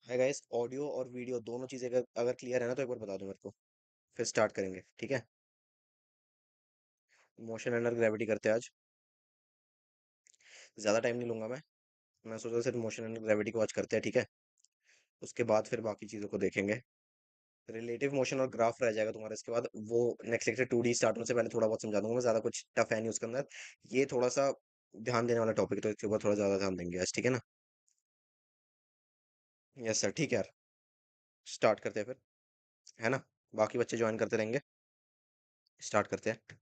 है guys, audio और video दोनों चीजें अगर अगर क्लियर है ना तो एक बार बता दो मेरे को। फिर स्टार्ट करेंगे, ठीक है। मोशन अंडर ग्रेविटी करते हैं आज। ज्यादा टाइम नहीं लूंगा मैं सोचा सिर्फ मोशन अंडर ग्रेविटी को आज करते हैं, ठीक है। उसके बाद फिर बाकी चीजों को देखेंगे। रिलेटिव मोशन और ग्राफ रह जाएगा तुम्हारा, इसके बाद वो नेक्स्ट लेक्चर 2D स्टार्ट होने से पहले थोड़ा बहुत समझा दूंगा मैं, ज्यादा कुछ टफ है नहीं उसके अंदर। ये थोड़ा सा ध्यान देने वाला टॉपिक है तो इसके ऊपर थोड़ा ज्यादा ध्यान देंगे आज, ठीक है ना। यस सर, ठीक है यार। स्टार्ट करते हैं फिर, है ना। बाकी बच्चे ज्वाइन करते रहेंगे। स्टार्ट करते हैं।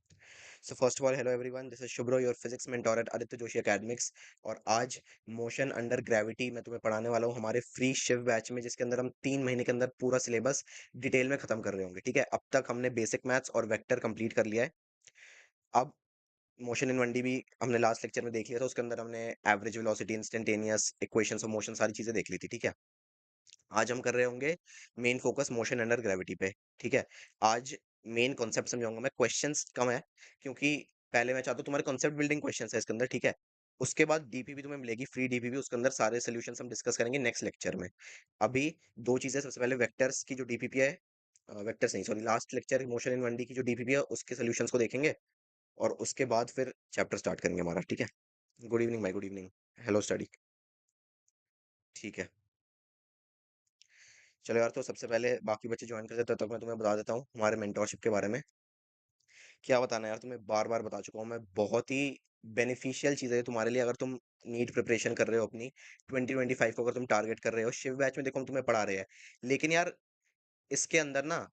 So first of all, hello everyone, this is Shubhro, your physics mentor at Aditya Joshi academics. और आज मोशन अंडर ग्रेविटी मैं तुम्हें पढ़ाने वाला हूँ हमारे फ्री शिव बैच में, जिसके अंदर हम 3 महीने के अंदर पूरा सिलेबस डिटेल में खत्म कर रहे होंगे, ठीक है। अब तक हमने बेसिक मैथ्स और वेक्टर कंप्लीट कर लिया है। अब मोशन इन 1D भी हमने लास्ट लेक्चर में देख लिया था, उसके अंदर हमने average velocity, instantaneous equations of motion, सारी चीजें देख ली थी, ठीक है। आज हम कर रहे होंगे main focus motion under gravity पे, ठीक है। आज मेन कॉन्सेप्ट समझाऊंगा मैं, क्वेश्चंस कम है क्योंकि पहले मैं चाहता हूँ तुम्हारे कॉन्सेप्ट बिल्डिंग क्वेश्चंस है इसके अंदर, ठीक है। उसके बाद डीपीपी तुम्हें मिलेगी, फ्री डीपीपी, उसके अंदर सारे सॉल्यूशंस हम डिस्कस करेंगे नेक्स्ट लेक्चर में। अभी दो चीजें, सबसे पहले वेक्टर्स की जो डीपीपी है, वेक्टर्स नहीं sorry, last lecture motion in 1D की जो डीपीपी है उसके सॉल्यूशंस को देखेंगे। और उसके बाद फिर चैप्टर स्टार्ट करेंगे हमारा, ठीक है। गुड इवनिंग भाई, गुड इवनिंग। Hello study. ठीक है। चलो यार, तो सबसे पहले बाकी बच्चे ज्वाइन करते तब तक मैं तुम्हें बता देता हूँ हमारे मेंटोरशिप के बारे में। क्या बताना यार, तुम्हें बार बार बता चुका हूँ मैं, बहुत ही बेनिफिशियल चीज़ है तुम्हारे लिए अगर तुम नीट प्रिपरेशन कर रहे हो अपनी 2025 को, अगर तुम टारगेट कर रहे हो। शिव बैच में देखो हम तुम्हें पढ़ा रहे हैं, लेकिन यार इसके अंदर ना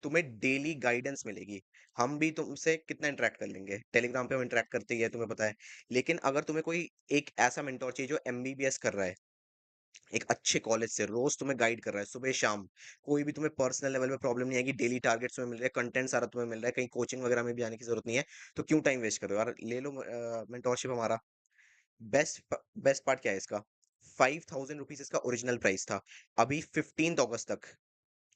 तुम्हें डेली गाइडेंस मिलेगी। हम भी तुमसे कितना इंटरेक्ट कर लेंगे, टेलीग्राम पे हम इंटरेक्ट करते ही है, तुम्हें पता है। लेकिन अगर तुम्हें कोई एक ऐसा मेंटोर चाहिए जो एमबीबीएस कर रहा है, एक अच्छे कॉलेज से रोज तुम्हें गाइड कर रहा है सुबह शाम, कोई भी तुम्हें पर्सनल लेवल पे प्रॉब्लम नहीं आएगी, डेली टारगेट्स में मिल रहा है, कंटेंट सारा तुम्हें मिल रहा है, कहीं कोचिंग वगैरह में भी जाने की जरूरत नहीं है। तो क्यों टाइम वेस्ट कर रहे हो यार, ले लो मेंटोरशिप हमारा। बेस्ट पार्ट क्या है इसका, 5000 रुपीज इसका ओरिजिनल प्राइस था। अभी 15 अगस्त तक,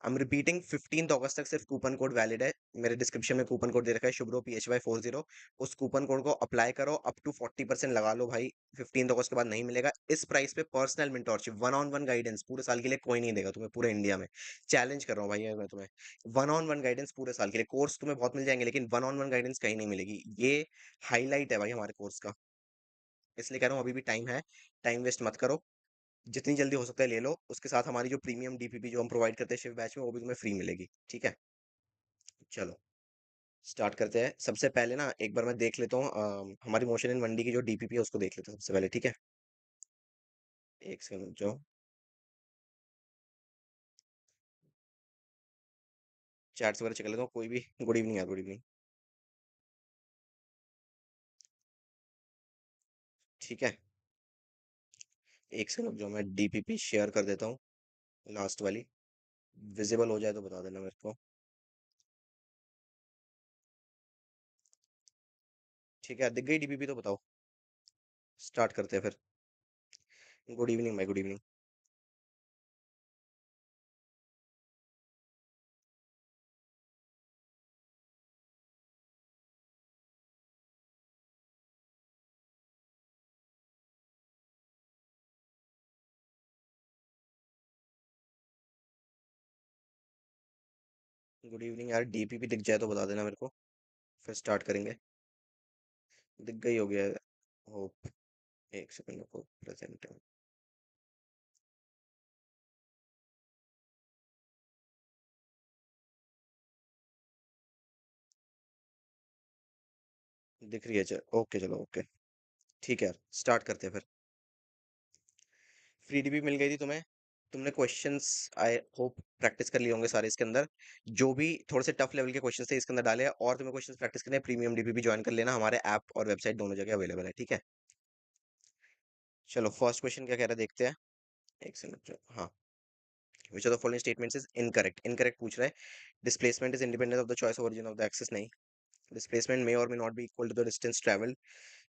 आई एम रिपीटिंग, 15 अगस्त तक सिर्फ कूपन कोड वैलिड है। मेरे डिस्क्रिप्शन में कूपन कोड दे रखा है शुभ्रो PHY40। उस कूपन कोड को अप्लाई करो, अप टू 40% लगा लो भाई। 15 अगस्त के बाद नहीं मिलेगा इस प्राइस पे personal mentorship, one on one guidance पूरे साल के लिए कोई नहीं देगा तुम्हें पूरे इंडिया में। चैलेंज कर रहा हूँ भाई ये मैं तुम्हें, वन ऑन वन गाइडेंस पूरे साल के लिए। कोर्स तुम्हें बहुत मिल जाएंगे लेकिन वन ऑन वन गाइडेंस कहीं नहीं मिलेगी, ये हाईलाइट है भाई हमारे कोर्स का। इसलिए कह रहा हूँ अभी भी टाइम है, टाइम वेस्ट मत करो, जितनी जल्दी हो सकता है ले लो। उसके साथ हमारी जो प्रीमियम डीपीपी जो हम प्रोवाइड करते हैं शिव बैच में, वो भी तुम्हें फ्री मिलेगी, ठीक है। चलो स्टार्ट करते हैं। सबसे पहले ना एक बार मैं देख लेता हूँ हमारी मोशन इन 1D की जो डीपीपी है उसको देख लेते हैं सबसे पहले, ठीक है। एक सेकंड जो चैट्स वगैरह चेक लेता हूँ, कोई भी गुड इवनिंग यार, गुड इवनिंग। ठीक है, एक सेकंड जो मैं डीपीपी शेयर कर देता हूँ, लास्ट वाली विजिबल हो जाए तो बता देना मेरे को। ठीक है, दिख गई डीपीपी तो बताओ, स्टार्ट करते हैं फिर। गुड इवनिंग भाई, गुड इवनिंग। गुड इवनिंग यार, डीपीपी दिख जाए तो बता देना मेरे को, फिर स्टार्ट करेंगे। दिख गई हो गया, होप। एक सेकंड को प्रेजेंट, दिख रही है, चल ओके, चलो ओके। ठीक है यार, स्टार्ट करते हैं फिर। फ्री डीबी मिल गई थी तुम्हें, तुमने क्वेश्चंस आई होप प्रैक्टिस कर लिए होंगे सारे इसके अंदर। जो भी थोड़े से टफ लेवल के क्वेश्चंस थे इसके अंदर डाले हैं, और तुम्हें क्वेश्चंस प्रैक्टिस करने प्रीमियम डीबीपी ज्वाइन कर लेना, हमारे ऐप और वेबसाइट दोनों जगह अवेलेबल है, ठीक है। चलो फर्स्ट क्वेश्चन क्या कह रहा है देखते हैं। एक सेकंड, हाँ। Which of the following statements is incorrect, incorrect पूछ रहा है। Displacement is independent of the choice of origin of the axis, नहीं। डिस्प्लेसमेंट मे और may not be equal to the distance travelled,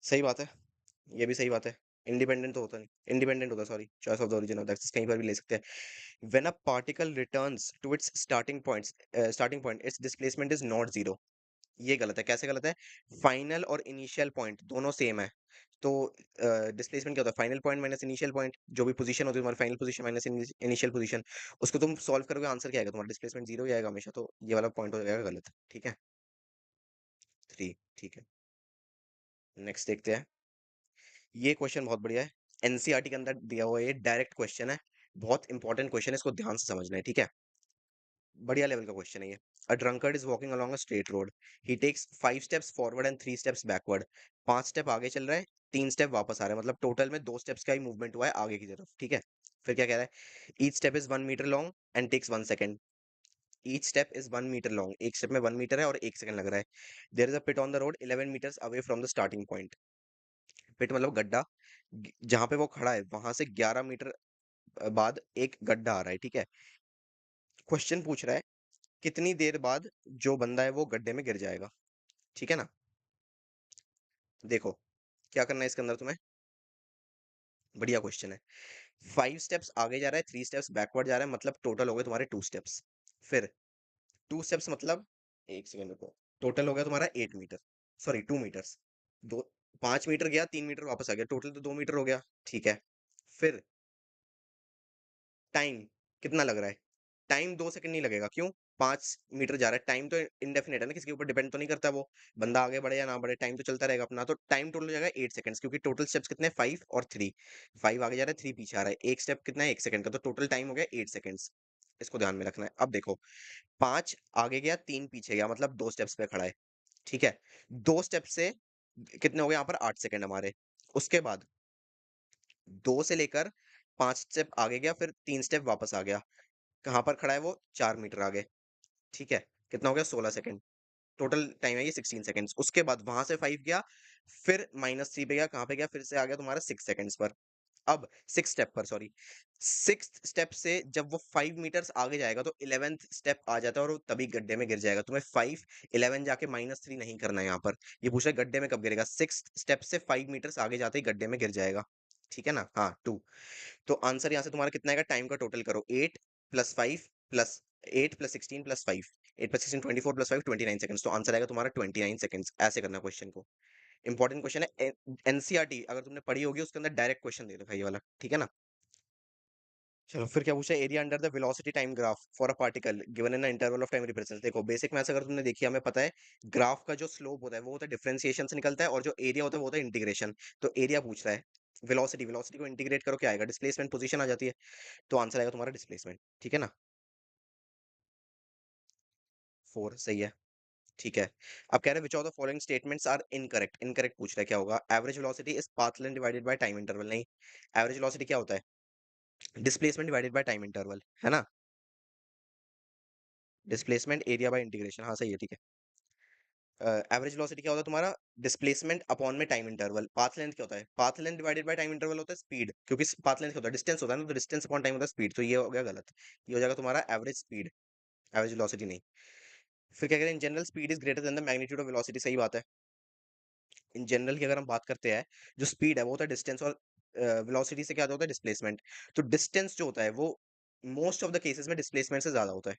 सही बात है, ये भी सही बात है। इंडिपेंडेंट तो होता नहीं, इंडिपेंडेंट होता sorry, choice of the origin of the axis कहीं पर भी ले सकते हैं। When a particle returns to its starting point, its displacement is not zero. ये गलत है। कैसे गलत है? फाइनल और इनिशियल पॉइंट दोनों सेम है। तो डिस्प्लेसमेंट क्या होता है? Final point minus initial point, जो भी पोजीशन होती है तुम्हारी, final position minus initial position, उसको तुम सॉल्व करोगे, आंसर क्या आएगा तुम्हारा? डिस्प्लेसमेंट 0 ही आएगा हमेशा। तो ये वाला पॉइंट हो जाएगा गलत। ठीक है? 3। ठीक है, नेक्स्ट देखते हैं। ये क्वेश्चन बहुत बढ़िया है। एनसीईआरटी के अंदर दिया हुआ ये डायरेक्ट क्वेश्चन है। बहुत इंपॉर्टेंट क्वेश्चन है, इसको ध्यान से समझना है। ठीक है? बढ़िया लेवल का क्वेश्चन है ये। A drunkard is walking along a straight road. He takes 5 steps forward and 3 steps backward. 5 step आगे चल रहा है, 3 स्टेप वापस आ रहा है, मतलब टोटल में 2 स्टेप्स का ही मूवमेंट हुआ है आगे की तरफ। ठीक है? फिर क्या कह रहा है? Each step is 1 metre long and takes 1 second. Each step is 1 metre long, एक स्टेप में 1 मीटर है और 1 सेकंड लग रहा है। There is a pit on the road 11 meters away from the starting point. Pit मतलब गड्ढा। जहां पे वो खड़ा है वहां से 11 मीटर बाद एक गड्ढा आ रहा है। ठीक है? क्वेश्चन पूछ रहा है कितनी देर बाद जो बंदा है वो गड्ढे में गिर जाएगा। ठीक है ना? देखो, क्या करना है इसके अंदर तुम्हें। बढ़िया क्वेश्चन है। 5 स्टेप्स आगे जा रहा है, 3 स्टेप्स बैकवर्ड जा रहा है, मतलब टोटल हो गए तुम्हारे 2 स्टेप्स। फिर 2 स्टेप्स मतलब, एक सेकंड रुको, टोटल हो गया तुम्हारा 8 मीटर, सॉरी 2 मीटर्स। दो, 5 मीटर गया, 3 मीटर वापस आ गया, टोटल तो 2 मीटर हो गया। ठीक है? फिर टाइम कितना लग रहा है? टाइम 2 सेकंड नहीं लगेगा, क्यों? 5 मीटर जा रहा है, टाइम तो इंडेफिनिट है ना, किसी के ऊपर डिपेंड तो नहीं करता वो। बंदा आगे बढ़े या ना बढ़े, टाइम तो चलता रहेगा अपना। तो टाइम टोटल हो जाएगा 8 सेकंड्स, क्योंकि टोटल स्टेप्स कितने हैं? 5 और 3। 5 आगे जा रहा है, 3 पीछे आ रहा है, एक स्टेप कितना है? 1 सेकंड का, तो टोटल टाइम हो गया 8 सेकंड्स। इसको ध्यान में रखना है। अब देखो, 5 आगे गया, 3 पीछे गया, मतलब 2 स्टेप्स पे खड़ा है। ठीक है? 2 स्टेप से कितने हो गए यहाँ पर? 8 सेकंड हमारे। उसके बाद 2 से लेकर 5 स्टेप आगे गया, फिर 3 स्टेप वापस आ गया। कहाँ पर खड़ा है वो? 4 मीटर आगे। ठीक है? कितना हो गया? 16 सेकंड। टोटल टाइम है ये 16 सेकंड्स। उसके बाद वहां से 5 गया, फिर -3 पे गया, कहाँ पे गया? फिर से आ गया तुम्हारा 6 सेकंड्स पर। अब 6 स्टेप पर, सॉरी, 6th स्टेप से जब वो 5 मीटर्स आगे जाएगा तो 11th स्टेप आ जाता है और वो तभी गड्ढे में गिर जाएगा। तुम्हें 5 11 जाके -3 नहीं करना है यहाँ पर। ये पूछ रहा है गड्ढे में कब गिरेगा? 6th स्टेप से 5 मीटर्स आगे जाते ही गड्ढे में गिर जाएगा। ठीक है ना? हाँ, 2। तो आंसर यहाँ से तुम्हारा कितना आएगा? टाइम का टोटल करो, 8 plus 5 plus 8 plus 16 plus 5, 8 plus 16 24 plus 5 29 seconds. तो आंसर आएगा तुम्हारा 29 सेकंड्स। ऐसे करना क्वेश्चन को। इंपॉर्टेंट क्वेश्चन है, एनसीईआरटी अगर तुमने पढ़ी होगी उसके अंदर डायरेक्ट क्वेश्चन दे रखा है ये वाला। ठीक है ना? चलो फिर क्या पूछा? Area under the velocity time graph for a particle given in interval of time represents. देखो, बेसिक मैथ्स अगर तुमने देखी है, हमें पता है ग्राफ का जो स्लोप होता है वो होता है डिफरेंशिएशन से निकलता है, और जो एरिया होता है वो होता है इंटीग्रेशन। तो एरिया पूछ रहा है, वेलोसिटी, वेलोसिटी को इंटीग्रेट करो, क्या आएगा? डिस्प्लेसमेंट पोजीशन आ जाती है। तो आंसर आएगा तुम्हारा डिस्प्लेसमेंट। ठीक है ना? 4 सही है। ठीक है। अब कह रहे हैं which of the following statements are incorrect. Incorrect पूछ रहा है, क्या होगा? Average velocity is path length divided by time interval. नहीं, एवरेज वेलोसिटी क्या होता है? Displacement divided by time interval, है ना? डिस्प्लेसमेंट एरिया बाय इंटीग्रेशन, हाँ सही है। ठीक है। एवरेज वेलोसिटी क्या होता है तुम्हारा? डिस्प्लेसमेंट अपॉन में टाइम इंटरवल। पाथ लेंथ क्या होता है? Path length divided by time interval होता है स्पीड, क्योंकि पाथ लेंथ क्या होता है? डिस्टेंस होता है ना, तो डिस्टेंस अपॉन टाइम होता है स्पीड। तो ये हो गया गलत। ये हो जाएगा तुम्हारा एवरेज स्पीड, एवरेज वेलोसिटी नहीं। फिर क्या कह रहे हैं? In general speed is greater than the magnitude of velocity. सही बात है। इन जनरल की अगर हम बात करते हैं, जो स्पीड है वो होता है डिस्टेंस, और वेलोसिटी से क्या होता है? डिस्प्लेसमेंट। तो डिस्टेंस जो होता है वो मोस्ट ऑफ द केसेस में डिस्प्लेसमेंट से ज्यादा होता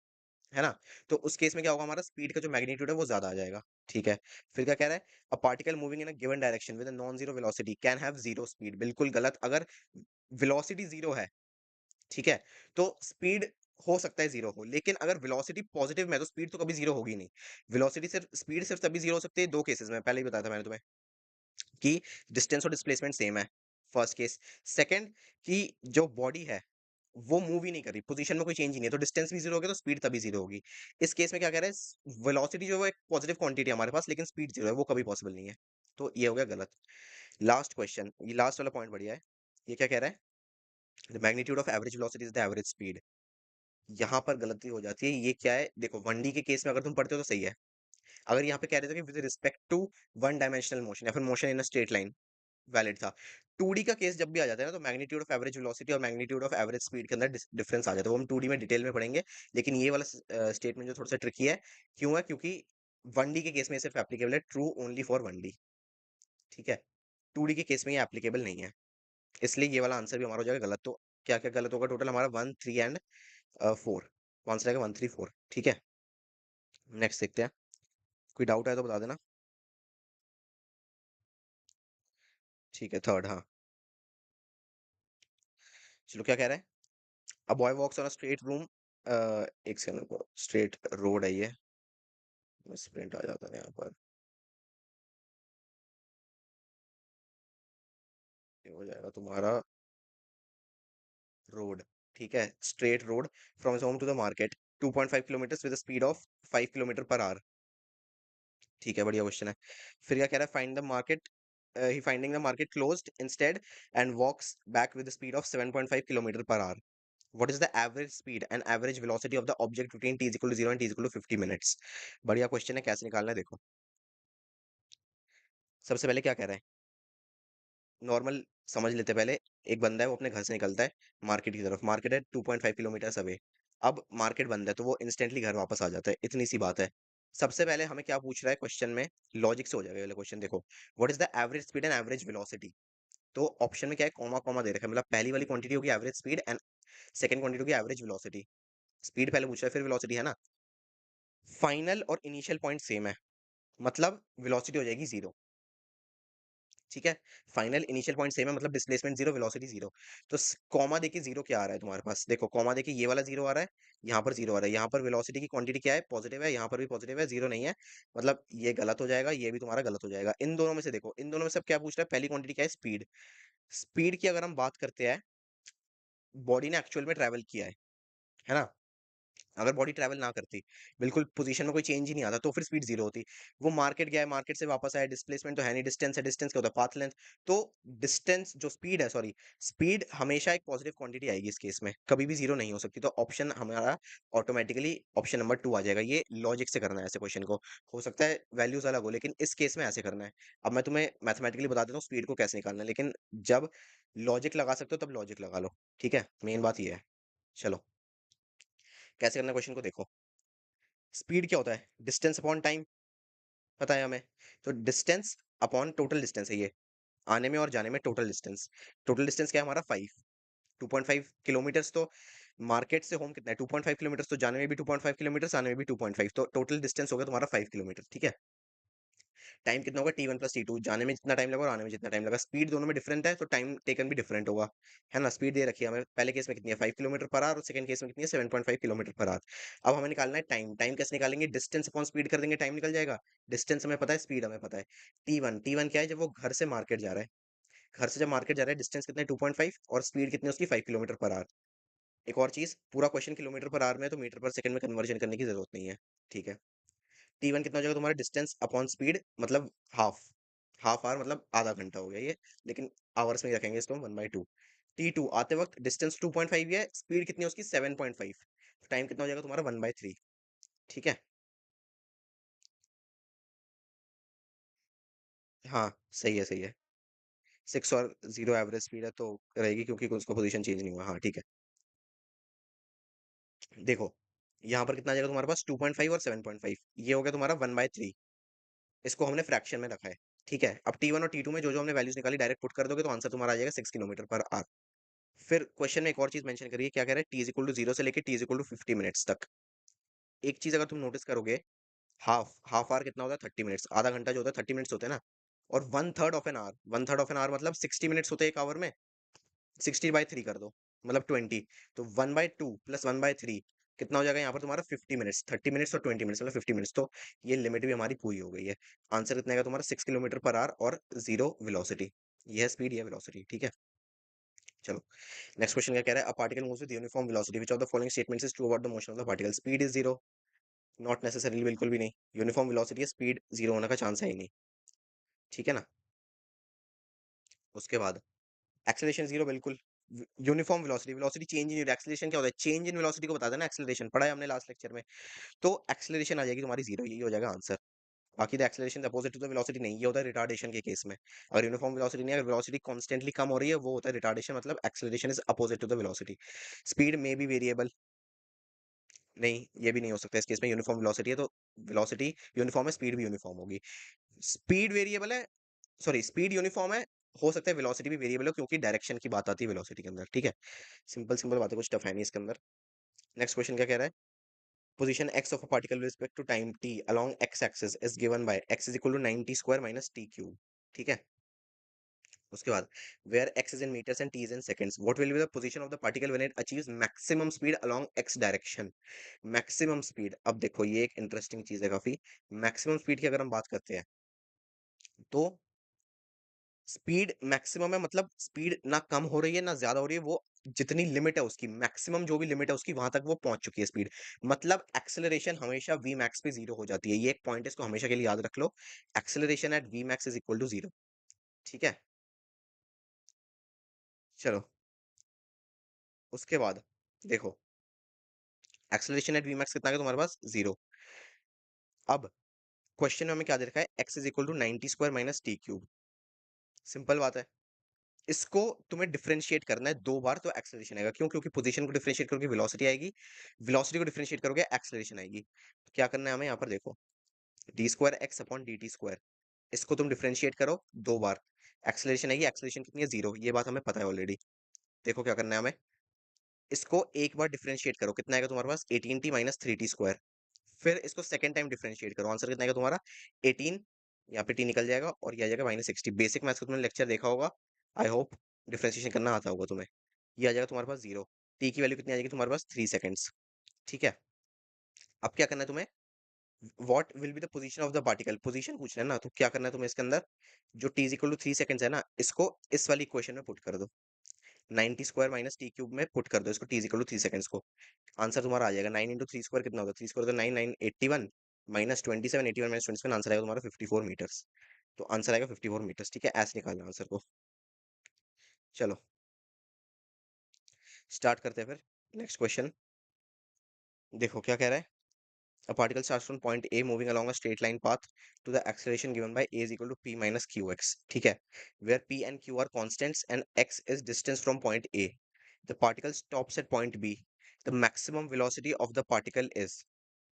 है ना? तो उस केस में क्या होगा? हमारा स्पीड का जो मैग्नीट्यूड है वो ज्यादा आ जाएगा। ठीक है? फिर क्या कह रहा है? A particle moving in a given direction with a non zero velocity can have zero speed. बिल्कुल गलत। अगर वेलोसिटी जीरो है, ठीक है, तो स्पीड हो सकता है जीरो हो, लेकिन अगर वेलोसिटी पॉजिटिव में है तो स्पीड तो कभी जीरो होगी नहीं। वेलोसिटी सिर्फ, स्पीड सिर्फ तभी जीरो हो सकती है दो केसेस में, पहले ही बताया था मैंने तुम्हें कि डिस्टेंस और डिस्प्लेसमेंट सेम है, फर्स्ट केस। सेकंड, कि जो बॉडी है वो मूव ही नहीं कर रही, पोजीशन में कोई चेंज ही नहीं है, तो डिस्टेंस भी जीरो होगा तो स्पीड तभी जीरो होगी। इस केस में क्या कह रहा है? वेलोसिटी जो है वो एक पॉजिटिव क्वांटिटी है हमारे पास, लेकिन स्पीड जीरो है, वो कभी पॉसिबल नहीं है। तो ये हो गया गलत। लास्ट क्वेश्चन, ये लास्ट वाला पॉइंट बढ़िया है। ये क्या कह रहा है? The magnitude of average velocity is the average speed. यहाँ पर गलती हो जाती है। ये क्या है? देखो, 1D के केस में अगर तुम पढ़ते हो तो सही है। अगर यहाँ पे कह रहे थे कि with respect to one dimensional motion या फिर motion in a straight line, valid था। 2D का केस जब भी आ जाता है ना, तो मैग्नीट्यूड ऑफ एवरेज वेलोसिटी और मैग्नीट्यूड ऑफ एवरेज स्पीड के अंदर डिफरेंस आ जाता है। वो हम 2D में डिटेल में पढ़ेंगे। लेकिन ये वाला स्टेटमेंट जो थोड़ा सा ट्रिकी है, क्यों है? क्योंकि 1D के केस में सिर्फ एप्लीकेबल है, ट्रू ओनली फॉर 1D। ठीक है? 2D के केस में ये एप्लीकेबल नहीं है, इसलिए ये वाला आंसर भी हमारा हो जाएगा गलत। तो क्या क्या गलत होगा? टोटल हमारा 1 3 एंड 4। आंसर आएगा 1 3 4। ठीक है? नेक्स्ट देखते हैं। कोई डाउट है तो बता देना। ठीक है, थर्ड, हाँ। चलो, क्या कह रहा है? A boy walks on a straight room, एक सेकंड को, स्ट्रेट रोड है ये, स्प्रिंट आ जाता है यहाँ पर, ये हो जाएगा तुम्हारा रोड। ठीक है, straight road from his home to the market, 2.5 kilometre with speed of 5 kilometre per hour. ठीक है, बढ़िया क्वेश्चन है। फिर क्या कह रहा है? Find the market, he finding the market closed instead and walks back with speed of 7.5 kilometre per hour. What is the average speed and average velocity of the object between t is equal to 0 and t is equal to 50 minutes? बढ़िया question है, कैसे निकालना है देखो। सबसे पहले क्या कह रहा है? नॉर्मल समझ लेते हैं पहले। एक बंदा है, वो अपने घर से निकलता है मार्केट की तरफ, मार्केट है 2.5 किलोमीटर अवे। अब मार्केट बंद है तो वो इंस्टेंटली घर वापस आ जाता है, इतनी सी बात है। सबसे पहले हमें क्या पूछ रहा है क्वेश्चन में? लॉजिक से हो जाएगा ये क्वेश्चन, देखो। What is the average speed and average velocity? तो ऑप्शन में क्या है? कॉमा कॉमा दे रखा है, मतलब पहली वाली क्वांटिटी होगी average speed and second quantity होगी एवरेज वेलोसिटी। स्पीड पहले पूछ रहा है, फिर वेलोसिटी, है ना? फाइनल और इनिशियल पॉइंट सेम है, मतलब वेलोसिटी हो जाएगी जीरो। ठीक है, फाइनल इनिशियल पॉइंट सेम है, मतलब डिस्प्लेसमेंट जीरो, वेलोसिटी जीरो। तो कॉमा देखिए जीरो क्या आ रहा है तुम्हारे पास, देखो कॉमा देखिए, ये वाला जीरो आ रहा है, यहाँ पर जीरो आ रहा है, यहाँ पर वेलोसिटी की क्वांटिटी क्या है? पॉजिटिव है, यहाँ पर भी पॉजिटिव है, जीरो नहीं है। मतलब ये गलत हो जाएगा, ये भी तुम्हारा गलत हो जाएगा। इन दोनों में से देखो, इन दोनों में से अब क्या पूछ रहा है? पहली क्वांटिटी क्या है? स्पीड। स्पीड की अगर हम बात करते हैं, बॉडी ने एक्चुअल में ट्रेवल किया है ना? अगर बॉडी ट्रैवल ना करती, बिल्कुल पोजीशन में कोई चेंज ही नहीं आता, तो फिर स्पीड जीरो होती। वो मार्केट गया है, मार्केट से वापस आया, डिस्प्लेसमेंट तो है नहीं, डिस्टेंस है, डिस्टेंस क्या होता है? Path length. तो डिस्टेंस जो स्पीड है, सॉरी, स्पीड हमेशा एक पॉजिटिव क्वांटिटी आएगी इस केस में, कभी भी जीरो नहीं हो सकती। तो ऑप्शन हमारा ऑटोमेटिकली ऑप्शन नंबर 2 आ जाएगा। ये लॉजिक से करना है ऐसे क्वेश्चन को। हो सकता है वैल्यूज अलग हो, लेकिन इस केस में ऐसे करना है। अब मैं तुम्हें मैथमेटिकली बता देता हूँ स्पीड को कैसे निकालना है, लेकिन जब लॉजिक लगा सकते हो तब लॉजिक लगा लो। ठीक है, मेन बात ये है। चलो, कैसे करना है क्वेश्चन को देखो। स्पीड क्या होता है? डिस्टेंस अपॉन टाइम, पता है हमें। तो डिस्टेंस अपॉन टोटल डिस्टेंस है ये, आने में और जाने में टोटल डिस्टेंस। टोटल डिस्टेंस क्या है हमारा? 5, 2.5 किलोमीटर्स। तो मार्केट से होम कितना है? 2.5 किलोमीटर्स। तो जाने में भी 2.5 किलोमीटर्स, आने में भी 2.5, तो टोटल डिस्टेंस होगा तुम्हारा 5 किलोमीटर। ठीक है, टाइम कितना होगा? T1 प्लस T2, जाने में जितना टाइम लगा और आने में जितना टाइम लगा। स्पीड दोनों में डिफरेंट है, तो टाइम टेकन भी डिफरेंट होगा, है ना? स्पीड दे रखी है हमें, पहले केस में कितनी है? 5 किलोमीटर पर आवर, और सेकंड केस में कितनी है? 7.5 किलोमीटर पर आवर। अब हमें निकालना है टाइम। टाइम कैसे निकालेंगे? डिस्टेंस अपॉन स्पीड कर देंगे, टाइम निकल जाएगा। डिस्टेंस हमें पता है, स्पीड हमें पता है। T1, T1 क्या है? जब वो घर से मार्केट जा रहा है, घर से जब मार्केट जा रहा है, डिस्टेंस कितना है? 2.5, और स्पीड कितनी है उसकी? 5 किलोमीटर पर आवर। एक और चीज, पूरा क्वेश्चन किलोमीटर पर आवर में है, तो मीटर पर सेकंड में कन्वर्जन करने की जरूरत नहीं है। ठीक है, T1 कितना हो जाएगा तुम्हारा? डिस्टेंस अपॉन स्पीड, मतलब हाफ। हाफ आवर मतलब आधा घंटा हो गया ये, लेकिन आवर्स में ही रखेंगे इसको हम, 1/2। T2 आते वक्त डिस्टेंस 2.5 है, स्पीड कितनी है उसकी? 7.5। टाइम कितना हो जाएगा तुम्हारा? 1/3। ठीक है, हाँ, सही है, सही है। 6 और 0 एवरेज स्पीड है तो रहेगी, क्योंकि उसका पोजीशन चेंज नहीं हुआ। हाँ, ठीक है। देखो, यहाँ पर कितना आ जाएगा तुम्हारे पास? 2.5 और 7.5, ये हो गया तुम्हारा 1/3। इसको हमने फ्रैक्शन में रखा है। ठीक है, अब T1 और T2 में जो जो हमने वैल्यूज निकाली डायरेक्ट पुट कर दोगे, तो आंसर तुम्हारा आ जाएगा 6 किलोमीटर पर आवर। फिर क्वेश्चन में एक और चीज मेंशन करिए, क्या कह रहा है? टी इज इक्वल टू 0 से लेके T is equal to 50 minutes तक। एक चीज अगर तुम नोटिस करोगे, हाफ हाफ आवर कितना होता है? 30 मिनट्स। आधा घंटा जो होता है 30 मिनट्स होते हैं ना। और one third of an hour, one third of an hour मतलब 60 मिनट्स होते हैं एक आवर में। 60/3 कर दो, मतलब 20। तो 1/2 प्लस 1/3 कितना हो जाएगा यहाँ पर तुम्हारा? 50 मिनट्स। 30 मिनट्स और 20 मिनट्स मतलब 50 मिनट्स। तो ये लिमिट भी हमारी पूरी हो गई है। आंसर कितना आएगा तुम्हारा? 6 किलोमीटर पर आवर और जीरो वेलोसिटी। यह स्पीड, यह वेलोसिटी। ठीक है, चलो, नेक्स्ट क्वेश्चन क्या कह रहा है? A particle moves with uniform velocity, which of the following statements is true about the motion of the particle? Speed is zero, not necessarily, बिल्कुल भी नहीं। यूनिफॉर्म वेलोसिटी है, स्पीड जीरो होने का चांस है ही नहीं। ठीक है ना? उसके बाद एक्सेलरेशन जीरो, बिल्कुल। Uniform velocity, velocity change in acceleration क्या होता है? चेंज इन वेलोसिटी को बताता है ना एक्सेलरेशन, पढ़ा है हमने लास्ट लेक्चर में। तो एक्सेलरेशन आ जाएगी तुम्हारी जीरो, यही हो जाएगा आंसर। बाकी the acceleration opposite to the velocity नहीं, ये होता है रिटार्डेशन के केस में। अगर यूनिफॉर्म वेलोसिटी नहीं है, अगर वेलोसिटी कांस्टेंटली कम हो रही है, वो होता है रिटार्डेशन, मतलब acceleration is opposite to the velocity. Speed में भी वेरिएबल, नहीं, ये भी नहीं हो सकता इस केस में, यूनिफॉर्म वेलोसिटी है तो वेलोसिटी यूनिफॉर्म है, स्पीड भी यूनिफॉर्म होगी। स्पीड वेरिएबल है, सॉरी, स्पीड यूनिफॉर्म है, हो सकता है वेलोसिटी भी वेरिएबल हो, क्योंकि डायरेक्शन की बात आती है वेलोसिटी के अंदर। ठीक है, सिंपल सिंपल बात है, कुछ टफ है नहीं इसके अंदर। नेक्स्ट क्वेश्चन क्या कह रहा है? position x of a particle with respect to time t along x axis is given by x is equal to 90 square minus t cube, ठीक है। उसके बाद where x is in meters and t is in seconds, what will be the position of the particle when it achieves maximum speed along x direction? Maximum speed, अब देखो ये एक interesting चीज है काफी। मैक्सिमम स्पीड की अगर हम बात करते हैं तो स्पीड मैक्सिमम है, मतलब स्पीड ना कम हो रही है ना ज्यादा हो रही है, वो जितनी लिमिट है उसकी मैक्सिमम जो भी लिमिट है उसकी वहां तक वो पहुंच चुकी है स्पीड। मतलब एक्सेलरेशन हमेशा वी मैक्स पे जीरो हो जाती है, ये एक पॉइंट है, इसको हमेशा के लिए याद रख लो। Acceleration at v max is equal to zero, ठीक है। चलो उसके बाद देखो, एक्सेलरेशन एट वी मैक्स कितना है तुम्हारे पास, जीरो। अब क्वेश्चन में हमें क्या दे रखा है, x is equal to 90 square minus T cube. Simple बात है, इसको तुम्हें डिफरेंशिएट करना है दो बार तो एक्सेलरेशन आएगा। क्यों? क्योंकि पोजीशन को डिफरेंशिएट करोगे वेलोसिटी आएगी, वेलोसिटी को डिफरेंशिएट करोगे एक्सेलरेशन आएगी। तो क्या करना है हमें, यहाँ पर देखो, D square x upon D T square, इसको तुम डिफरेंशिएट करो दो बार, एक्सेलरेशन आएगी। एक्सेलरेशन कितनी है, जीरो, ये बात हमें पता है ऑलरेडी। देखो क्या करना है हमें, इसको एक बार डिफरेंशिएट करो, कितना आएगा तुम्हारे पास, 18t minus three T square. फिर इसको सेकंड टाइम डिफरेंशिएट करो, आंसर कितना आएगा तुम्हारा, 18, यहाँ पे टी निकल जाएगा और ये आ जाएगा माइनस 60। बेसिक मैथ्स का तुमने लेक्चर देखा होगा, आई होप डिफरेंशिएशन करना आता होगा तुम्हें। ये आ जाएगा तुम्हारे पास जीरो, टी की वैल्यू कितनी आ जाएगी तुम्हारे पास, 3 सेकंड्स, ठीक है। अब क्या करना है तुम्हें, what will be the position of the particle, position पूछना है ना, तो क्या करना है तुम्हें इसके अंदर, जो T is equal to 3 seconds है ना, इसको इस वाली इक्वेशन में पुट कर दो, 90 स्क्वायर माइनस टी क्यूब में पुट कर दो इसको, T is equal to 3 seconds को। आंसर तुम्हारा आ जाएगा 9 इंटू थ्री स्क्वायर कितना होगा, थ्री स्क्वायर तो 9, 9 81 माइनस 27, 81 माइनस 27, आंसर आएगा तुम्हारा 54 मीटर्स। तो आंसर आएगा 54 मीटर्स, ठीक है, ऐसे निकालना आंसर को। चलो स्टार्ट करते हैं फिर नेक्स्ट क्वेश्चन। देखो क्या कह रहा है, a particle starts from point A moving along a straight line path to the acceleration given by A is equal to P minus QX, ठीक है, where P and Q are constants and X is distance from point A. The particle stops at point B. The maximum velocity of the particle is,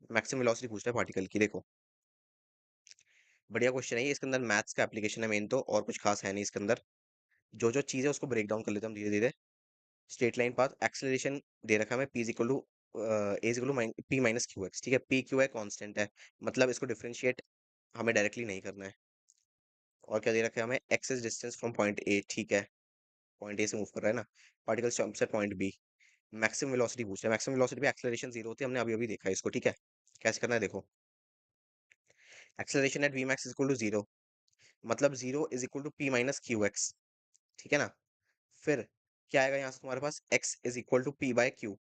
maximum velocity पूछ रहा है particle की। देखो बढ़िया question है ये, इसके अंदर मैथ्स का एप्लीकेशन है मेन तो, और कुछ खास है नहीं इसके अंदर। जो जो चीज़ है उसको ब्रेक डाउन कर लेते हैं हम धीरे धीरे। स्ट्रेट लाइन पाथ, एक्सेलरेशन दे रखा है हमें, P is equal to A is equal to P minus Q x, ठीक है, पी क्यू है कांस्टेंट है, मतलब इसको डिफरेंशिएट हमें डायरेक्टली नहीं करना है। और क्या दे रखा है हमें, x is distance from point A, ठीक है, पॉइंट ए से मूव कर रहा है ना, particle stops at point B. Maximum velocity पूछ रहा है, मैक्सिमम वेलोसिटी पे एक्सेलरेशन जीरो होती है, हमने अभी अभी देखा है इसको, ठीक है। कैसे करना है देखो, acceleration at v max is equal to zero, मतलब zero is equal to P minus Q x, ठीक है ना। फिर क्या आएगा यहाँ से तुम्हारे पास, x is equal to p by q,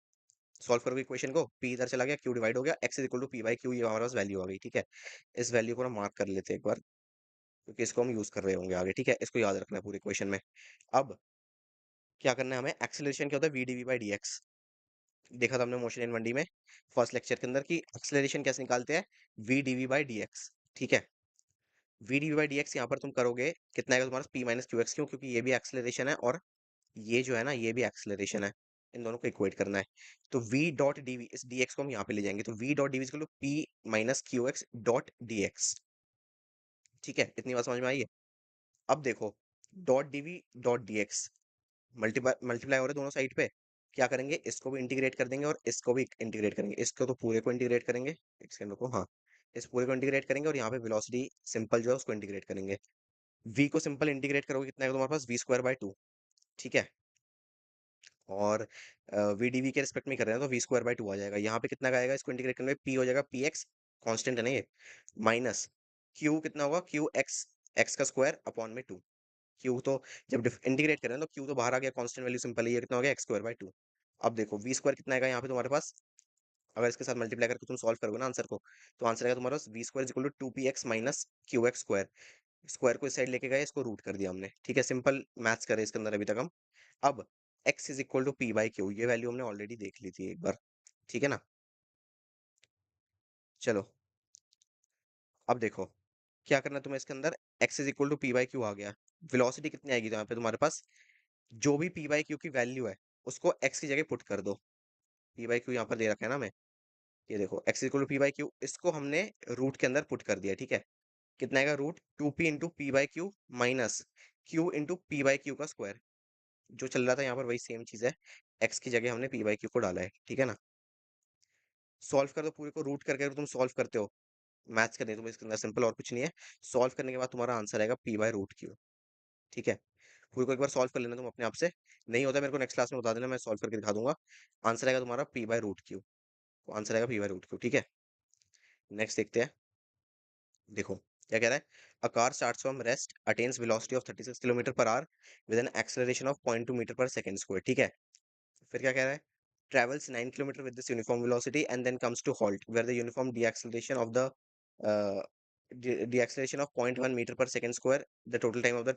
solve करोगे इक्वेशन को, p इधर चला गया, q डिवाइड हो गया, x is equal to P by Q, ये हमारे पास वैल्यू आ गई, ठीक है। इस वैल्यू को ना मार्क कर लेते हैं एक बार, क्योंकि इसको हम यूज कर रहे होंगे आगे, ठीक है, इसको याद रखना है पूरी इक्वेशन में। अब क्या करना है हमें, एक्सेलरेशन क्या होता है, V D V by D X, देखा था हमने मोशन इन 1D में फर्स्ट लेक्चर के अंदर कि एक्सेलरेशन कैसे निकालते हैं, V D V by D X, ठीक है। V D V by D X यहाँ पर तुम करोगे कितना आएगा तुम्हारा, पी माइनस क्यू एक्स, क्यों, क्योंकि ये भी एक्सेलरेशन है और ये जो है ना ये भी एक्सेलरेशन है, इन दोनों को इक्वेट करना है। तो v डॉट dv, इस dx को हम यहाँ पे ले जाएंगे, तो v dot dv equal to p minus Q X dot dx, ठीक है, इतनी बात समझ में आई है। अब देखो dot dv dot dx multiply multiply हो रहे हैं दोनों साइड पे, क्या करेंगे, इसको भी इंटीग्रेट कर देंगे और इसको भी इंटीग्रेट करेंगे, इसको तो पूरे को इंटीग्रेट करेंगे, एक सेकंड रुको, हाँ, इस पूरे को इंटीग्रेट करेंगे और यहाँ पे वेलोसिटी सिंपल जो है उसको इंटीग्रेट करेंगे। v को सिंपल इंटीग्रेट करोगे कितना है तुम्हारे पास, वी स्क्वायर बाय टू, ठीक है। और वी डी वी के रिस्पेक्ट में कर रहे हैं तो वी स्क्वायर बाई टू आ जाएगा, यहाँ पे कितना का आएगा, इसको इंटीग्रेट करने में पी हो जाएगा पी एक्स, कॉन्स्टेंट है ना ये, माइनस क्यू कितना होगा, क्यू एक्स, एक्स का स्क्वायर अपॉन में टू, क्यू तो जब इंटीग्रेट करें तो क्यू तो बाहर आ गया, कांस्टेंट वैल्यू सिंपल है, ये कितना हो गया, एक्स स्क्वायर बाई टू। अब देखो वी स्क्वायर कितना आएगा यहाँ पे तुम्हारे पास, अगर इसके साथ मल्टीप्लाई करके तुम सॉल्व करोगे ना आंसर को, तो आंसर आएगा तुम्हारे पास v square equal to two p x minus Q x square, square को इस साइड लेके गए, इसको रूट कर दिया हमने, ठीक है, सिंपल मैथ्स करे इसके अंदर अभी तक हम। अब x is equal to P by Q, ये वैल्यू हमने ऑलरेडी देख ली थी एक बार, ठीक है ना। चलो अब देखो क्या करना है तुम्हें इसके अंदर, x is equal to P by q आ गया, वेलोसिटी कितनी आएगी तो यहाँ पे तुम्हारे पास, जो भी पी बाई क्यू की वैल्यू है उसको x की जगह पुट कर दो, पी बाई क्यू यहाँ पर दे रखा है ना हमें, ये देखो x equal to P by Q, इसको हमने रूट के अंदर पुट कर दिया, ठीक है। कितना आएगा, root two P into P by Q minus Q into P by Q का स्क्वायर, जो चल रहा था यहाँ पर वही सेम चीज है, x की जगह हमने पी बाई क्यू को डाला है, ठीक है ना। सॉल्व कर दो पूरे को, रूट करके अगर तुम सॉल्व करते हो, मैथ्स करनी है तुम्हें इसके अंदर, सिंपल और कुछ नहीं है। सॉल्व करने के बाद तुम्हारा आंसर आएगा पी बाय रूट क्यू। ठीक है, पूरे को एक बार सॉल्व कर लेना तुम अपने आप से, नहीं होता मेरे को नेक्स्ट क्लास में बता देना, मैं सॉल्व करके दिखा दूंगा। आंसर आएगा तुम्हारा P by root Q, answer आएगा पी बाय रूट क्यू। ठीक है, नेक्स्ट देखते हैं। देखो क्या कह रहा है, a car starts from rest, attains velocity of 36 kilometre per hour with an acceleration of 0.2 metre per second square. ठीक है, फिर क्या कह रहा है, travels 9 kilometer with this uniform velocity and then comes to halt where the uniform deacceleration of the uh, deacceleration of 0.1 meter per second square, the total time of the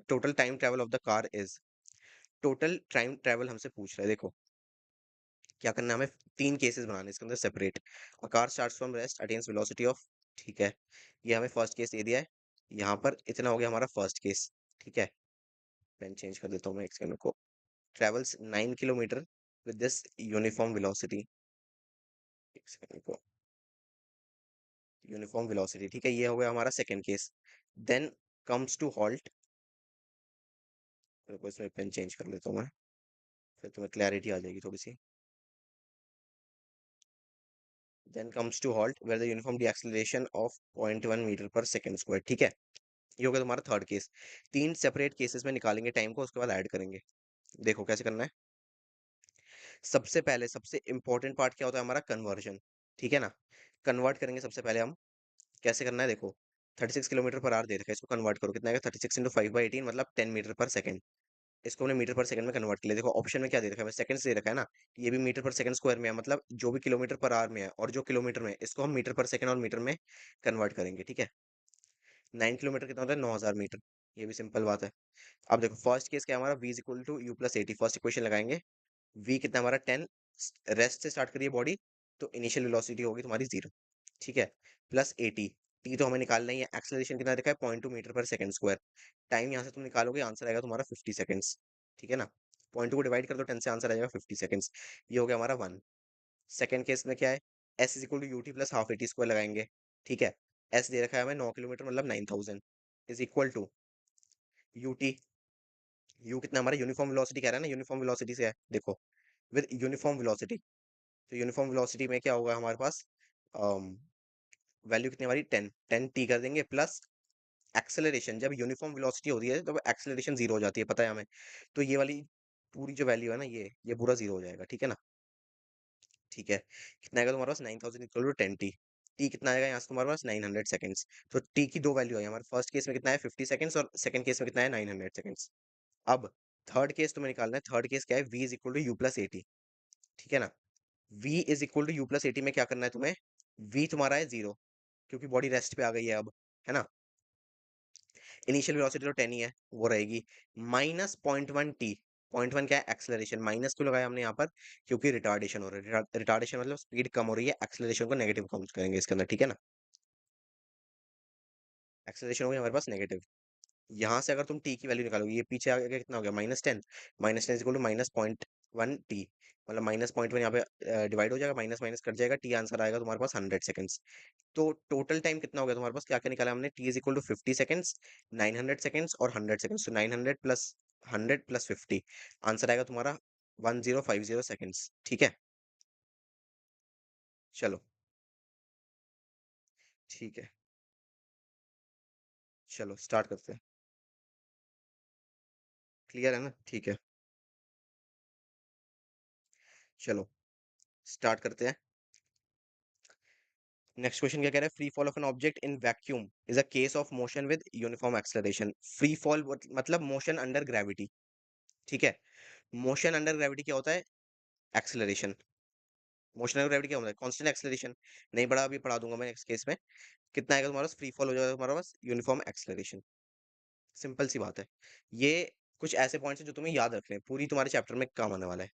total time travel of the car is। total time travel हमसे पूछ रहा है। देखो क्या करना है, हमें तीन केसेस बनाने हैं इसके अंदर separate. A car starts from rest attains velocity of, ठीक है, ये हमें फर्स्ट केस दे दिया है, यहाँ पर इतना हो गया हमारा फर्स्ट केस। ठीक है, पेन चेंज कर देता हूँ मैं एक सेकंड को। Travels 9 kilometre with this uniform velocity, एक सेकंड को, यूनिफॉर्म वेलोसिटी। ठीक है, ये हो गया हमारा second case. Then comes to halt, मेरे को इसमें पेन चेंज कर लेता हूँ मैं, फिर तुम्हें क्लैरिटी आ जाएगी थोड़ी सी। Then comes to halt where the uniform deceleration of 0.1 meter per second square. ठीक है, ये हो गया तुम्हारा थर्ड केस। तीन सेपरेट केसेस में निकालेंगे टाइम को, उसके बाद ऐड करेंगे। देखो कैसे करना है। सबसे पहले सबसे इंपॉर्टेंट पार्ट क्या होता है हमारा, कन्वर्जन। ठीक है ना, कन्वर्ट करेंगे सबसे पहले हम। कैसे करना है देखो, 36 किलोमीटर पर आवर दे रखा है, इसको कन्वर्ट करो, कितना आएगा, 36 इंटू 5/18 मतलब 10 मीटर पर सेकंड। इसको हमने मीटर पर सेकंड में कन्वर्ट कर लिया। देखो ऑप्शन में क्या दे रखा है, सेकंड्स दे रखा है ना, ये भी मीटर पर सेकंड स्क्वायर में है, मतलब जो भी किलोमीटर पर आवर में है और जो किलोमीटर में है, इसको हम मीटर पर सेकंड और मीटर में कन्वर्ट करेंगे। ठीक है, 9 किलोमीटर कितना होता है, 9,000 मीटर, ये भी सिंपल बात है। अब देखो फर्स्ट केस क्या है हमारा, v is equal to U plus 80, first equation लगाएंगे। v कितना हमारा 10, रेस्ट से स्टार्ट करिए बॉडी, तो इनिशियल वेलोसिटी होगी तुम्हारी 0। ठीक है, प्लस 80, टी तो हमें निकालना ही है, एक्सेलरेशन कितना देखा है, 0.2 metre per second square. Time यहाँ से तुम निकालोगे, आंसर आएगा तुम्हारा 50 सेकंड्स। ठीक है ना, 0.2 को डिवाइड कर दो 10 से, आंसर आ जाएगा 50 सेकंड्स। ये हो गया हमारा वन। सेकंड केस में क्या है, S is equal to U T plus half AT square लगाएंगे। ठीक है, एस दे रखा है हमें 9 किलोमीटर मतलब 9,000 is equal to U T, U कितना हमारा यूनिफॉर्म वेलोसिटी कह रहा है ना, यूनिफॉर्म वेलोसिटी से है देखो, विद यूनिफॉर्म वेलोसिटी, तो यूनिफॉर्म वेलोसिटी में क्या होगा हमारे पास, वैल्यू कितनी हमारी 10, 10 टी कर देंगे, प्लस एक्सेलरेशन, जब यूनिफॉर्म वेलोसिटी होती है तब एक्सेलरेशन 0 हो जाती है, पता है हमें, तो ये वाली पूरी जो वैल्यू है ना, ये पूरा 0 हो जाएगा। ठीक है ना, ठीक है, कितना आएगा तुम्हारे पास, 9,000 इक्वल टू 10 टी। टी कितना आएगा यहाँ से तुम्हारे पास, 900 सेकंड्स। तो टी की दो वैल्यू है हमारे, फर्स्ट केस में कितना है 50 सेकंड्स, और सेकंड केस में कितना है 900 सेकंड्स। अब थर्ड केस तुम्हें निकालना है, थर्ड केस क्या है, v is equal to U plus AT. ठीक है ना, v is equal to U plus AT में क्या करना है तुम्हें, v तुम्हारा है 0, क्योंकि बॉडी रेस्ट पे आ गई है अब, है ना, इनिशियल वेलोसिटी तो 10 ही है, वो रहेगी, माइनस 0.1 टी। 0.1 क्या है, एक्सेलरेशन, माइनस क्यों लगाया हमने यहाँ पर, क्योंकि रिटार्डेशन हो रहा है, रिटार्डेशन मतलब स्पीड कम हो रही है, एक्सेलरेशन को नेगेटिव काउंट करेंगे इसके अंदर। ठीक है ना, एक्सेलरेशन हो गया हमारे पास नेगेटिव। यहाँ से अगर तुम टी की वैल्यू निकालोगे, ये पीछे आ गया कितना हो गया, -10, -10 इक्वल टू -0.1 टी, मतलब -0.1 यहाँ पे डिवाइड हो जाएगा, माइनस माइनस कट जाएगा, टी आंसर आएगा तुम्हारे पास 100 सेकंड्स। तो टोटल टाइम कितना हो गया तुम्हारे पास, क्या क्या निकाला हमने, T is equal to 50 seconds, 900 seconds और 100 सेकंड्स, तो 900 प्लस 100 प्लस 50, आंसर आएगा तुम्हारा 1050 सेकंड्स। ठीक है, चलो ठीक है, चलो स्टार्ट करते हैं। क्लियर है ना, ठीक है, चलो स्टार्ट करते हैं। नेक्स्ट क्वेश्चन क्या कह रहा है, free fall of an object in vacuum is a case of motion with uniform acceleration. Free fall मतलब मोशन अंडर ग्रेविटी। ठीक है, मोशन अंडर ग्रेविटी क्या होता है, एक्सेलरेशन। मोशन अंडर ग्रेविटी क्या होता है, कांस्टेंट एक्सेलरेशन। नहीं पढ़ा, अभी पढ़ा दूंगा मैं नेक्स्ट केस में। कितना आएगा तुम्हारा फ्री फॉल, हो जाएगा तुम्हारा पास यूनिफॉर्म एक्सेलरेशन। सिंपल सी बात है, ये कुछ ऐसे पॉइंट्स हैं जो तुम्हें याद रखने हैं, पूरी तुम्हारे चैप्टर में काम आने वाला है।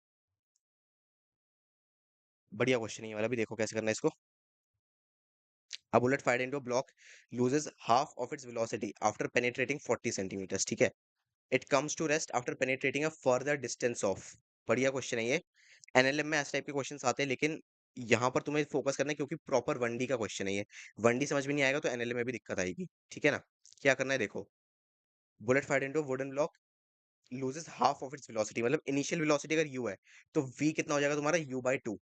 बढ़िया क्वेश्चन है ये वाला भी, देखो कैसे करना है इसको। A bullet fired into a block loses half of its velocity after penetrating 40 centimeters. ठीक है, it comes to rest after penetrating a further distance of. बढ़िया क्वेश्चन है ये, एनएलएम में ऐसे टाइप के क्वेश्चंस आते हैं, लेकिन यहाँ पर तुम्हें फोकस करना है क्योंकि प्रॉपर 1D का क्वेश्चन है ये। 1D समझ में नहीं आएगा तो एनएलएम में भी दिक्कत आएगी। ठीक है ना, क्या करना है देखो, bullet FIDE into wooden block loses half of its velocity, मतलब इनिशियल वेलोसिटी अगर u है तो v कितना हो जाएगा तुम्हारा u/2,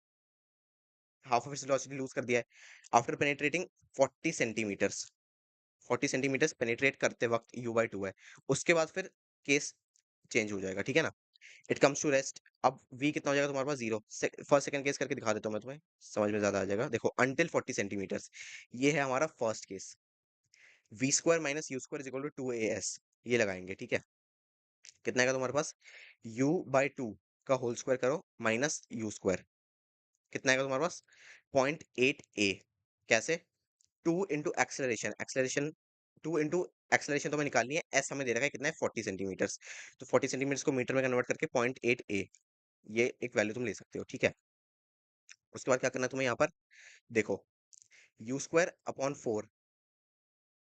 half of its velocity lose कर दिया है after penetrating 40 centimetres. 40 centimetres penetrate करते वक्त यू बाई टू है। उसके बाद फिर केस चेंज हो जाएगा, ठीक है ना। It comes to rest. अब वी कितना हो जाएगा तुम्हारे पास, जीरो। फर्स्ट सेकंड केस करके दिखा देता हूँ मैं तुम्हें, समझ में ज्यादा आ जाएगा। देखो अंटिल 40 सेंटीमीटर्स, ये है हमारा first case. V square minus U square is equal to 2as, ये लगाएंगे, ठीक है। कितना आएगा तुम्हारे पास, u बाई टू का होल स्क्वायर करो माइनस यू स्क्वायर, कितना आएगा तुम्हारे पास, 0.8a। कैसे, two into acceleration, acceleration two into acceleration तो हमें निकालनी है, एस हमें दे रखा है कितना है 40 सेंटीमीटर्स। तो 40 सेंटीमीटर्स को मीटर में कन्वर्ट करके 0.8a, ये एक वैल्यू तुम ले सकते हो, ठीक है। उसके बाद क्या करना है तुम्हें यहाँ पर, देखो यू स्क्वायर अपॉन फोर,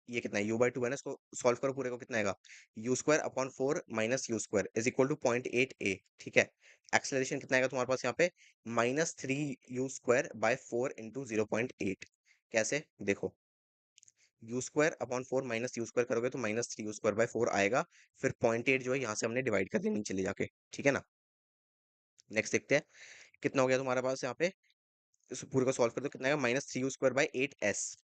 ये कितना है, यू बाई टू है ना, इसको सॉल्व करो पूरे को, कितना आएगा, U square upon four minus U square is equal to 0.8a, ठीक है। एक्सलरेशन कितना आएगा तुम्हारे पास यहाँ पे, -3u² बाय 4 इंटू 0.8। कैसे, देखो you square upon four minus U square करोगे तो -3u² बाय 4 आएगा। फिर 0.8 जो है यहाँ से हमने डिवाइड कर दिया नीचे ले जाके, ठीक है ना। नेक्स्ट देखते हैं कितना हो गया तुम्हारे पास यहाँ पे, इस पूरे को सॉल्व कर दो, कितना आएगा, -3u²बाय 8s।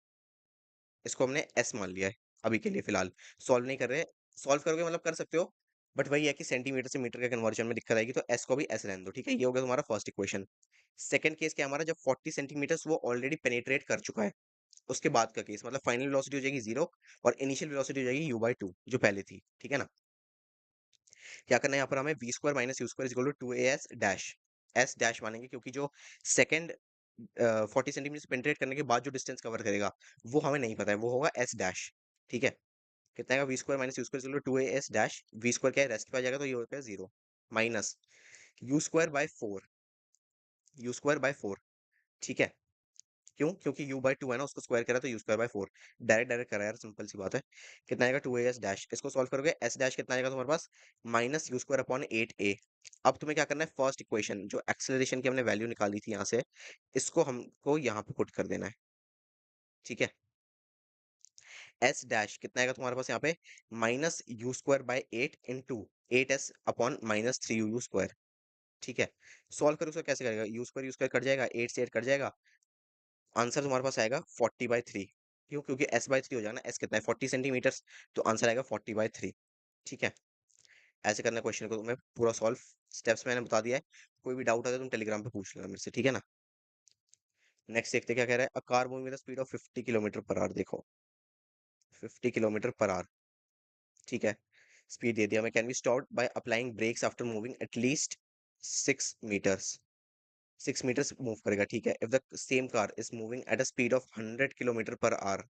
इसको हमने s मान लिया है अभी के लिए फिलहाल, सॉल्व नहीं कर रहे। सॉल्व करोगे मतलब कर सकते हो, बट वही है कि सेंटीमीटर से मीटर के कन्वर्जन में दिक्कत आएगी, तो s को भी s रहने दो, ठीक है। ये हो गया तुम्हारा फर्स्ट इक्वेशन। सेकंड केस क्या हमारा, जब 40 सेंटीमीटर वो ऑलरेडी पेनिट्रेट कर चुका है, उसके बाद का केस, मतलब फाइनल वेलोसिटी हो जाएगी जीरो और इनिशियल वेलोसिटी हो जाएगी यू बाई टू जो पहले थी, ठीक है ना। क्या करना है यहाँ पर हमें, V square minus U square is equal to 2as dash, S dash मानेंगे क्योंकि जो सेकंड 40 सेंटीमीटर पेनिट्रेट करने के बाद जो डिस्टेंस कवर करेगा वो हमें नहीं पता है, वो होगा एस डैश, ठीक है। कितना आएगा, V square minus U square is equal to 2as dash, V square क्या है, रेस्ट पे आ जाएगा तो ये हो जाएगा zero, minus U square by four, ठीक है। क्यों, क्योंकि u बाई टू है ना, उसको स्क्वायर करा तो u²बाय 4, डायरेक्ट डायरेक्ट करा यार, सिंपल सी बात है। कितना आएगा 2as डैश, इसको सॉल्व करोगे s डैश कितना आएगा तुम्हारे पास, -u²अपॉन 8a। अब तुम्हें क्या करना है, फर्स्ट इक्वेशन जो एक्सेलरेशन की हमने वैल्यू निकाली थी यहाँ से, इसको हमको यहाँ पे पुट कर देना है, ठीक है। s डैश कितना आएगा तुम्हारे पास यहाँ पे, -u²बाय 8 इंटू 8s अपॉन -3u², ठीक है। सॉल्व करो उसको, कैसे करेगा, u² कट जाएगा, 8 से 8 कट जाएगा, आंसर तुम्हारे पास आएगा 40/3। क्यों, क्योंकि s/3 हो जाएगा ना, s कितना है 40 सेंटीमीटर, तो आंसर आएगा 40/3, ठीक है। ऐसे करना क्वेश्चन को तुम्हें पूरा सॉल्व, स्टेप्स मैंने बता दिया है। कोई भी डाउट है तो तुम टेलीग्राम पे पूछ लेना मेरे से, ठीक है ना। नेक्स्ट देखते हैं क्या कह रहा है, a car moving with the speed of 50 kilometre per our, देखो 50 किलोमीटर पर आवर, ठीक है। स्पीड दे दिया हमें, can be stopped by applying brakes after moving at least 6 metres, 6 metres move करेगा, ठीक है। If the same car is moving at a speed of 100 kilometre per hour,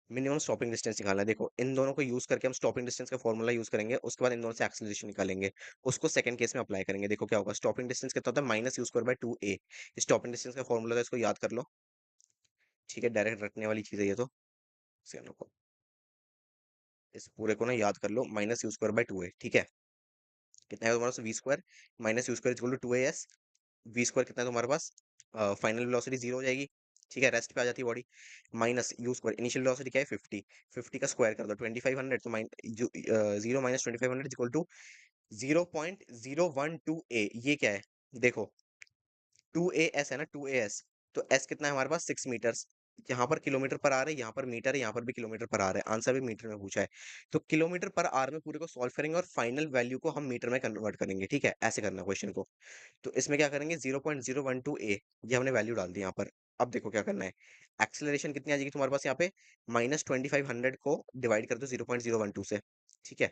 minimum stopping distance निकालना है। देखो इन दोनों को यूज करके हम स्टॉपिंग डिस्टेंस का फॉर्मूला यूज करेंगे, उसके बाद इन दोनों से एक्सेलरेशन निकालेंगे, उसको सेकंड केस में अप्लाई करेंगे। देखो क्या होगा, स्टॉपिंग डिस्टेंस कितना होता है, -u²बाय 2a। स्टॉपिंग डिस्टेंस का फॉर्मूला था, इसको याद कर लो, ठीक है। डायरेक्ट रटने वाली चीज है ये तो, इस पूरे को ना याद कर लो, -u²बाय 2a, ठीक है। कितना है तुम्हारा V square minus U square equal to 2as, V square कितना है तुम्हारे पास, फाइनल वेलोसिटी जीरो हो जाएगी, ठीक है, रेस्ट पे आ जाती है body, minus U square initial velocity क्या है 50, 50 का स्क्वायर कर दो 2500, तो zero minus 2500 equal to 0.012a, ये क्या है, देखो 2as है ना, 2as, तो s कितना है हमारे पास 6 मीटर्स, यहाँ पर किलोमीटर पर आ रहा है, यहाँ पर मीटर है, यहाँ पर भी किलोमीटर पर आ रहा है, आंसर भी मीटर में पूछा है। तो किलोमीटर पर आवर में पूरे को सॉल्व करेंगे और फाइनल वैल्यू को हम मीटर में कन्वर्ट करेंगे, ठीक है। ऐसे करना क्वेश्चन को। तो इसमें क्या करेंगे, 0.012a, ये हमने वैल्यू डाल दी यहाँ पर। अब देखो क्या करना है, एक्सेलरेशन कितनी आ जाएगी तुम्हारे पास यहाँ पे, -2500 को डिवाइड कर दो 0.012 से, ठीक है।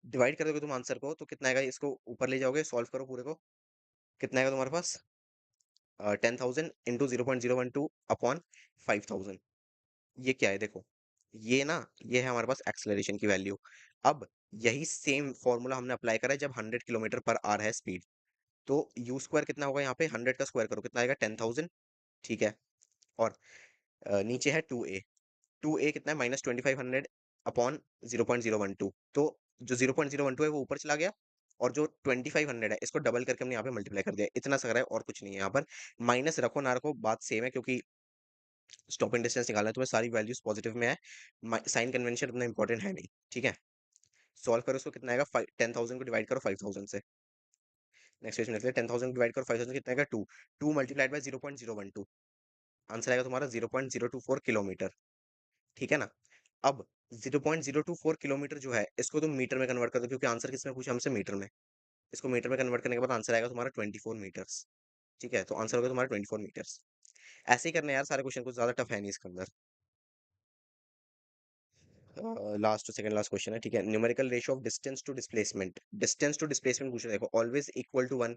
डिवाइड कर दोगे तुम आंसर को तो कितना आएगा, इसको ऊपर ले जाओगे, सॉल्व करो पूरे को, कितना आएगा तुम्हारे पास, 10,000 इंटू 0.012 अपॉन 5,000। ये क्या है, देखो ये ना, ये है हमारे पास एक्सेलरेशन की वैल्यू। अब यही सेम फॉर्मूला हमने अप्लाई करा है जब 100 किलोमीटर पर आवर है स्पीड, तो यू स्क्वायर कितना होगा यहाँ पे, 100 का स्क्वायर करो कितना आएगा 10,000, ठीक है। और नीचे है 2a, 2a कितना है -2500 अपॉन 0.012, तो जो 0.012 है वो ऊपर चला गया, और जो 2500 है इसको डबल करके हमने यहाँ पे मल्टीप्लाई कर दिया, इतना सा है और कुछ नहीं है यहाँ पर। माइनस रखो ना रखो बात सेम है, क्योंकि स्टॉपिंग डिस्टेंस निकालना है तुम्हें, सारी वैल्यूज पॉजिटिव में है, साइन कन्वेंशन उतना इंपॉर्टेंट है नहीं, ठीक है। सॉल्व करो उसको, कितना आएगा 10,000 को डिवाइड करो 5,000 से, नेक्स्ट क्वेश्चन लेते हैं। 10,000 डिवाइड करो 5,000 कितना आएगा? 2। 2 मल्टीप्लाइड बाय 0.012, आंसर आएगा तुम्हारा 0.024 किलोमीटर। ठीक है ना? अब 0.024 किलोमीटर जो है इसको तुम मीटर में कन्वर्ट कर दो, क्योंकि आंसर किसमें पूछा हमसे? मीटर में। इसको मीटर में कन्वर्ट करने के बाद आंसर आएगा तुम्हारा 24 मीटर्स। ठीक है, तो आंसर होगा तुम्हारा 24 मीटर्स। ऐसे ही करना है यार सारे क्वेश्चन, कुछ ज्यादा टफ है नहीं इसके अंदर। लास्ट सेकंड लास्ट क्वेश्चन है, ठीक है। Numerical ratio of distance to displacement, distance to displacement पूछ रहे हैं। देखो always equal to 1,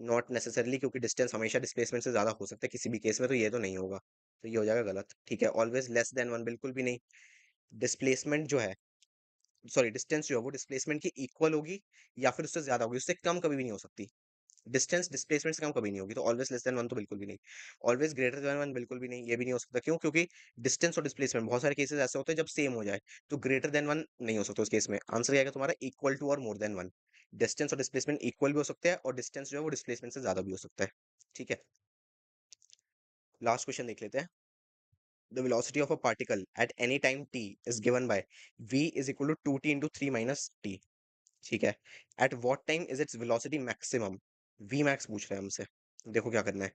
not necessarily, क्योंकि डिस्टेंस हमेशा डिस्प्लेसमेंट से ज्यादा हो सकता है किसी भी केस में, तो ये तो नहीं होगा, तो ये हो जाएगा गलत। ठीक है, ऑलवेज लेस देन 1 बिल्कुल भी नहीं। डिस्प्लेसमेंट जो है, सॉरी डिस्टेंस जो है वो डिस्प्लेसमेंट की इक्वल होगी या फिर उससे ज्यादा होगी, उससे कम कभी भी नहीं हो सकती। डिस्टेंस डिस्प्लेसमेंट से कम कभी नहीं होगी, तो ऑलवेज लेस देन 1 तो बिल्कुल भी नहीं। ऑलवेज ग्रेटर देन 1 बिल्कुल भी नहीं, ये भी नहीं हो सकता। क्यों? क्योंकि डिस्टेंस और डिस्प्लेसमेंट बहुत सारे केसेस ऐसे होते हैं जब सेम हो जाए, तो ग्रेटर देन 1 नहीं हो सकता उस केस में। आंसर आएगा तुम्हारा इक्वल टू और मोर देन 1। डिस्टेंस और डिस्प्लेसमेंट इक्वल भी हो सकते हैं, और डिस्टेंस जो है वो डिस्प्लेसमेंट से ज्यादा भी हो सकता है। ठीक है, लास्ट क्वेश्चन देख लेते हैं। The velocity of a particle at any time t is given by v is equal to 2t into 3 minus t। ठीक है, at what time is its velocity maximum? v max पूछ रहे हैं हमसे। देखो क्या करना है,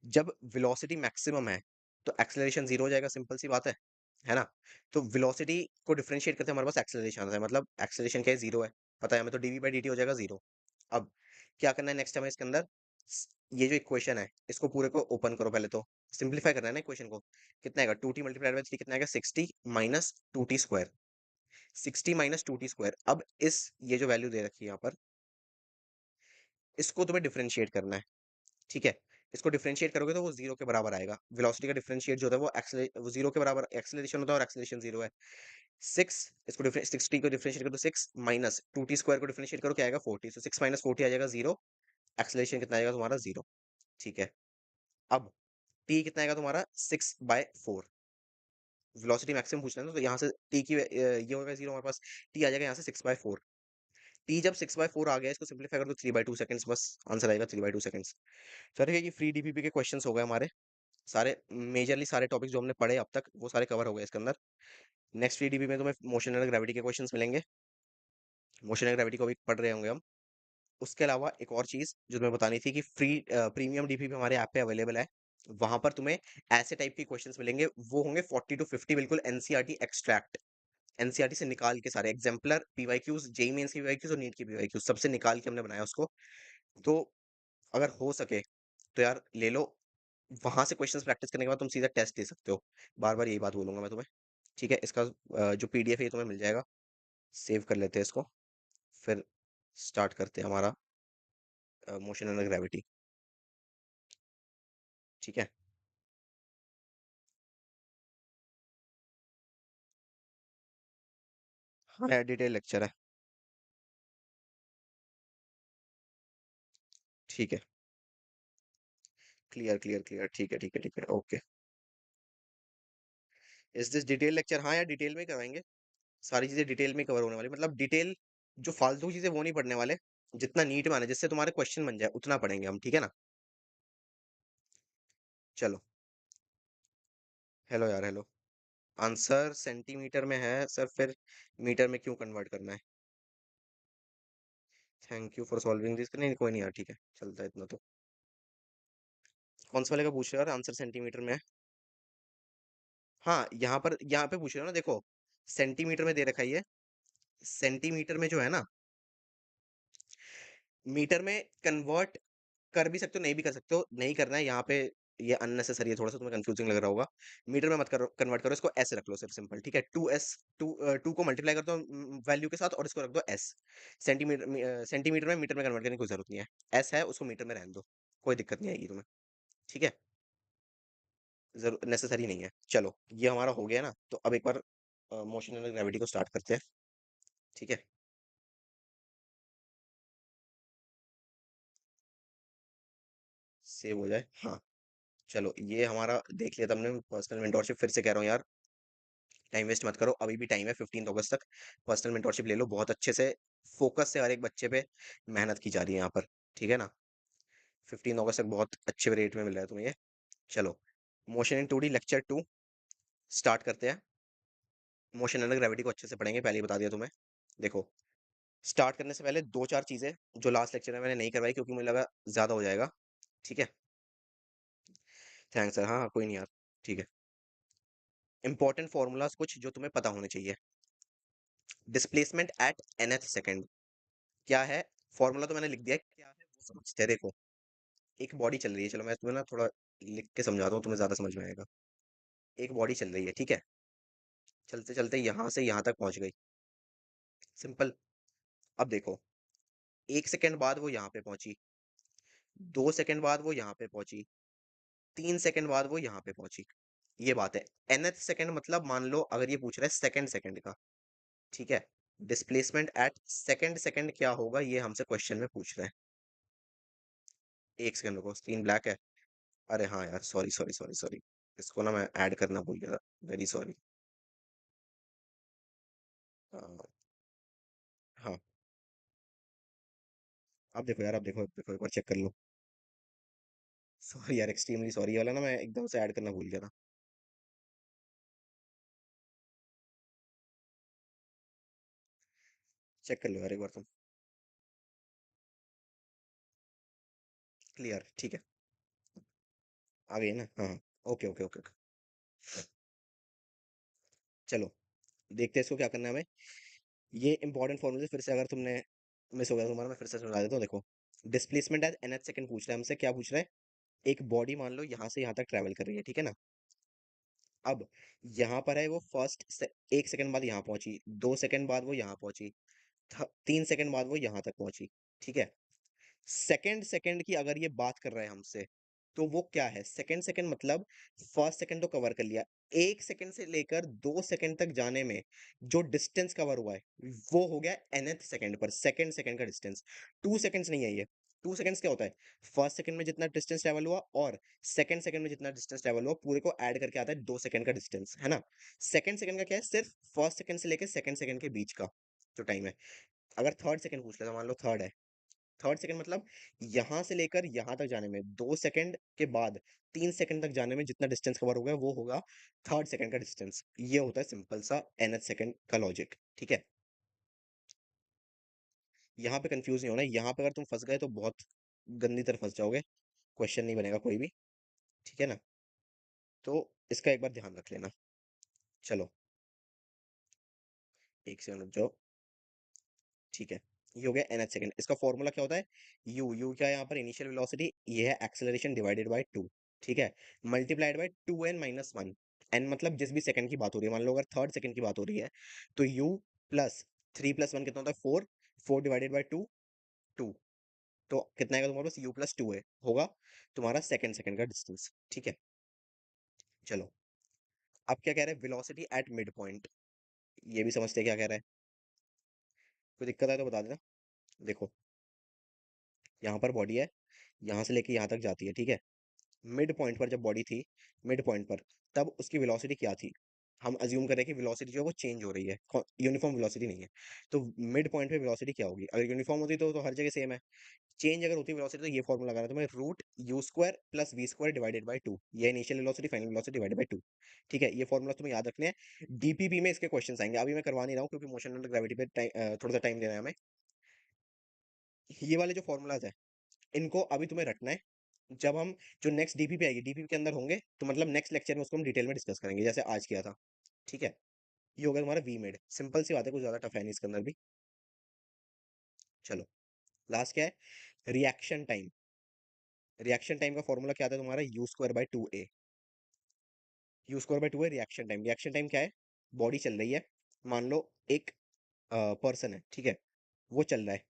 जब वेलोसिटी मैक्सिमम है तो एक्सेलरेशन जीरो हो जाएगा, सिंपल सी बात है ना? तो वेलोसिटी को डिफरेंशिएट करते हैं, हमारे पास एक्सेलरेशन आता है, मतलब एक्सेलरेशन क्या है? जीरो है, पता है हमें, तो डीवी बाई dt हो जाएगा जीरो। अब क्या करना है नेक्स्ट हमें इसके अंदर, ये जो इक्वेशन है इसको पूरे को ओपन करो, पहले तो सिंपलीफाई करना है ना इक्वेशन को। कितना आएगा? 2t मल्टीप्लाइड बाई 3 कितना आएगा? 60 minus 2t square. 60 minus 2t square. अब इस ये जो वैल्यू दे रखी है यहाँ पर, इसको तुम्हें डिफरेंशिएट करना है। ठीक है, इसको डिफरेंशिएट करोगे तो वो जीरो के बराबर आएगा। वेलोसिटी का डिफरेंशिएट जो होता है वो जीरो के बराबर एक्सेलरेशन होता है, और एक्सेलरेशन जीरो है। 6, इसको 60 को डिफरेंशिएट करो तो 6 माइनस 2t स्क्वायर को डिफरेंशिएट करो क्या आएगा? 40। तो 6 माइनस 40 आ जाएगा जीरो। एक्सेलरेशन कितना आएगा तुम्हारा? जीरो। ठीक है, अब t कितना आएगा तुम्हारा? 6/4। वेलोसिटी मैक्सिमम पूछ रहे हैं ना, तो यहाँ से t की ये होगा जीरो, हमारे पास t आ जाएगा यहाँ से 6/4। t जब 6/4 आ गया, इसको सिंपलीफाई कर दो 3/2 सेकंड्स, बस आंसर आएगा 3/2 सेकंड्स। सर ये फ्री डीपीपी के क्वेश्चंस हो गए हमारे सारे, मेजरली सारे टॉपिक्स जो हमने पढ़े अब तक वो सारे कवर हो गए इसके अंदर। नेक्स्ट फ्री डीपी में तुम्हें मोशन एंड ग्रेविटी के क्वेश्चंस मिलेंगे, मोशन एंड ग्रेविटी को भी पढ़ रहे होंगे हम। उसके अलावा एक और चीज जो तुम्हें बतानी थी कि फ्री प्रीमियम डीपीपी हमारे ऐप पे अवेलेबल है, वहां पर तुम्हें ऐसे टाइप के क्वेश्चंस मिलेंगे, वो होंगे 40 to 50 बिल्कुल एनसीईआरटी एक्सट्रैक्ट, एनसीईआरटी से निकाल के सारे एग्जाम्पलर पीवाईक्यूज, जेई मेंस की पीवाईक्यूज और नीट की पीवाईक्यूज सबसे निकाल के हमने बनाया उसको। तो अगर हो सके तो यार ले लो, वहां से क्वेश्चंस प्रैक्टिस करने के बाद तुम सीधा टेस्ट दे सकते हो। बार बार यही बात बोलूंगा मैं तुम्हें। ठीक है, इसका जो पीडीएफ है ये तुम्हें मिल जाएगा। सेव कर लेते हैं इसको, फिर स्टार्ट करते हैं हमारा मोशन एंड ग्रेविटी। ठीक है, हाँ डिटेल लेक्चर है। ठीक है, क्लियर क्लियर क्लियर, ठीक है ठीक है ठीक है, ओके। इस दिस डिटेल लेक्चर, हाँ यार डिटेल में ही करवाएंगे, सारी चीजें डिटेल में कवर होने वाली, मतलब डिटेल, जो फालतू चीजें वो नहीं पढ़ने वाले, जितना नीट में आने जिससे तुम्हारे क्वेश्चन बन जाए उतना पढ़ेंगे हम, ठीक है ना? चलो, हेलो यार हेलो। आंसर सेंटीमीटर में है सर, फिर मीटर में क्यों कन्वर्ट करना है? Thank you for solving this, नहीं कोई नहीं यार, ठीक है चलता है इतना तो। कौन सा वाले का पूछ रहे हो यार? आंसर सेंटीमीटर में है। हाँ यहाँ पे पूछ रहे हो ना, देखो सेंटीमीटर में दे रखा है ये, सेंटीमीटर में जो है ना, मीटर में कन्वर्ट कर भी सकते हो, नहीं भी कर सकते हो, नहीं करना है यहाँ पे, ये अननेसेसरी है, थोड़ा सा तुम्हें कंफ्यूजिंग लग रहा होगा। मीटर में मत करो, कन्वर्ट करो इसको, एस रख लो सिर्फ, सिंपल। ठीक है, 2s, टू को मल्टीप्लाई कर दो वैल्यू के साथ और इसको रख दो एस। सेंटीमीटर सेंटीमीटर में मीटर में कन्वर्ट करने की कोई जरूरत नहीं है, एस है उसको मीटर में रहने दो, कोई दिक्कत नहीं आएगी तुम्हें। ठीक है, जरूर नेसेसरी नहीं है। चलो ये हमारा हो गया ना, तो अब एक बार मोशन एंड ग्रेविटी को स्टार्ट करते हैं। ठीक है, सेव हो जाए, हाँ। चलो ये हमारा देख लिया था हमने, पर्सनल मेंटोरशिप, फिर से कह रहा हूँ यार, टाइम वेस्ट मत करो, अभी भी टाइम है 15 अगस्त तक। पर्सनल मेंटोरशिप ले लो बहुत अच्छे से, फोकस से हर एक बच्चे पे मेहनत की जा रही है यहाँ पर। ठीक है ना? 15 अगस्त तक बहुत अच्छे रेट में मिल रहा है तुम्हें ये। चलो, motion in 2D lecture 2 start करते हैं। मोशन एंड ग्रेविटी को अच्छे से पढ़ेंगे, पहले ही बता दिया तुम्हें। देखो, स्टार्ट करने से पहले 2-4 चीज़ें जो लास्ट लेक्चर में मैंने नहीं करवाई क्योंकि मुझे लगा ज़्यादा हो जाएगा, ठीक है? थैंक्स सर, हाँ, हाँ, कोई नहीं यार, ठीक है। इम्पोर्टेंट फ़ॉर्मूलाज़ कुछ जो तुम्हें पता होने चाहिए। डिस्प्लेसमेंट एट nth सेकंड क्या है? फ़ॉर्मूला तो मैंने लिख दिया है, क्या है वो समझते हैं। देखो, एक बॉडी चल रही है, चलो मैं तुम्हें ना थोड़ा लिख के समझाता हूँ, तुम्हें ज़्यादा समझ में आएगा। एक बॉडी चल रही है, ठीक है? चलते-चलते यहाँ से यहाँ तक पहुँच गई, सिंपल। अब देखो, 1 सेकंड बाद वो यहाँ पे पहुँची, 2 सेकंड बाद वो यहाँ पे पहुँची, 3 सेकंड बाद वो यहाँ पे पहुँची। ये बात है। nth सेकंड मतलब मान लो अगर ये पूछ रहा है सेकंड सेकंड का, ठीक है? डिस्प्लेसमेंट एट सेकंड सेकंड क्या होगा ये हमसे क्वेश्चन में पूछ रहे हैं। 1 सेकंड रुको, स्क्रीन ब्लैक है। अरे हाँ यार, सॉरी, सॉरी, सॉरी, सॉरी। इसको ना मैं ऐड करना भूल गया था। Very sorry. अ, हाँ, अब देखो यार, अब देखो एक बार चेक कर लो। सॉरी यार, एक्सट्रीमली सॉरी, ये वाला ना मैं एकदम से ऐड करना भूल गया था। चेक कर लो यार एक बार तुम। क्लियर, ठीक है। आ गई है ना? हाँ, हाँ। Okay, okay, okay, okay. चलो, देखते हैं इसको क्या करना है हमें। ये इंपॉर्टेंट फॉर्मूले फिर से अगर तुमने मिस हो गया तुम्हारा, मैं फिर से समझा देता हूँ। देखो, डिस्प्लेसमेंट एट nth सेकंड पूछ रहा है हमसे, क्या पूछ रहा है? एक बॉडी मान लो यहाँ से यहाँ तक ट्रैवल कर रही है, ठीक है ना? अब यहाँ पर है वो फर्स्ट से 1 सेकंड बाद यहाँ पहुंची, 2 सेकंड बाद वो यहाँ पहुंची, 3 सेकंड बाद वो यहाँ तक पहुंची, ठीक है? सेकंड सेकंड की अगर ये बात कर रहा है हमसे, तो वो क्या है? सेकंड सेकंड मतलब फर्स्ट सेकंड तो कवर कर लिया। 1 सेकंड से लेकर 2 सेकंड तक जाने में जो डिस्टेंस कवर हुआ है, वो हो गया nth सेकंड पर, सेकंड सेकंड का डिस्टेंस। 2 सेकंड्स नहीं है ये। 2 सेकंड्स क्या होता है? फर्स्ट सेकंड में जितना डिस्टेंस ट्रैवल हुआ और सेकंड सेकंड में जितना डिस्टेंस ट्रैवल हुआ, पूरे को ऐड करके आता है 2 सेकंड का डिस्टेंस, है ना? सेकंड सेकंड का क्या है? सिर्फ फर्स्ट सेकंड से लेकर सेकंड सेकंड के बीच का जो टाइम है। अगर थर्ड सेकंड पूछ लेता, मान लो थर्ड है, थर्ड सेकंड मतलब यहाँ से लेकर यहाँ तक जाने में 2 सेकंड के बाद 3 सेकंड तक जाने में जितना डिस्टेंस कवर हो गया वो होगा थर्ड सेकंड का डिस्टेंस। ये होता है सिंपल सा nth सेकंड का लॉजिक, ठीक है? यहाँ पे कंफ्यूज नहीं होना है, यहाँ पे अगर तुम फंस गए तो बहुत गंदी तरह फंस जाओगे, क्वेश्चन नहीं बनेगा कोई भी, ठीक है ना? तो इसका एक बार ध्यान रख लेना। चलो, एक सेकंड रुक जाओ, ठीक है? ये हो गया nth सेकंड। इसका फॉर्मूला क्या होता है? यू क्या है यहाँ पर? इनिशियल वेलोसिटी, ये है एक्सेलरेशन डिवाइडेड बाय 2, ठीक है? Multiplied by 2n minus 1। n मतलब जिस भी सेकंड की बात हो रही है, मान लो अगर थर्ड सेकंड की बात हो रही है, तो u प्लस 3 प्लस 1 कितना होता है? 4, 4 डिवाइडेड बाय 2, 2। तो कितना आएगा तुम्हारे पास? u प्लस 2 है, होगा तुम्हारा सेकंड सेकंड का डिस्टेंस, ठीक है? चलो, अब क्या कह रहे हैं? Velocity at mid point. ये भी समझते हैं क्या कह रहा है? कोई दिक्कत है तो बता देना। देखो, यहाँ पर बॉडी है, यहाँ से लेके यहाँ तक जाती है, ठीक है? मिड पॉइंट पर जब बॉडी थी, मिड पॉइंट पर, तब उसकी वेलोसिटी क्या थी? हम अज्यूम करें कि वेलोसिटी जो है वो चेंज हो रही है, यूनिफॉर्म वेलोसिटी नहीं है। तो मिड पॉइंट पे वेलोसिटी क्या होगी? अगर यूनिफॉर्म होती तो हर जगह सेम है। चेंज अगर होती वेलोसिटी तो ये फॉर्मूला लगाना तुम्हें, root u square plus v square divided by 2। ये initial velocity, final velocity divided by 2, ठीक है? ये फॉर्मूला तुम्हें याद रखने हैं। डीपीपी में इसके क्वेश्चन आएंगे, अभी मैं करवा नहीं रहा हूँ क्योंकि मोशन अंडर ग्रेविटी पे थोड़ा सा टाइम देना है हमें। ये वाले जो फॉर्मूलाज है, इनको अभी तुम्हें रखना है। जब हम जो नेक्स्ट डीपीपी आएगी, डीपीपी के अंदर होंगे, तो मतलब नेक्स्ट लेक्चर में उसको हम डिटेल में डिस्कस करेंगे जैसे आज किया था, ठीक है? ये हो गया तुम्हारा वी मेड, सिंपल सी बात है, कुछ ज्यादा टफ है नहीं इसके अंदर भी। चलो, लास्ट क्या है? Reaction time. रिएक्शन टाइम का फॉर्मूला क्या था तुम्हारा? You square by 2a। You square by 2a reaction time. Reaction time क्या है? बॉडी चल रही है, मान लो एक पर्सन है, ठीक है? वो चल रहा है,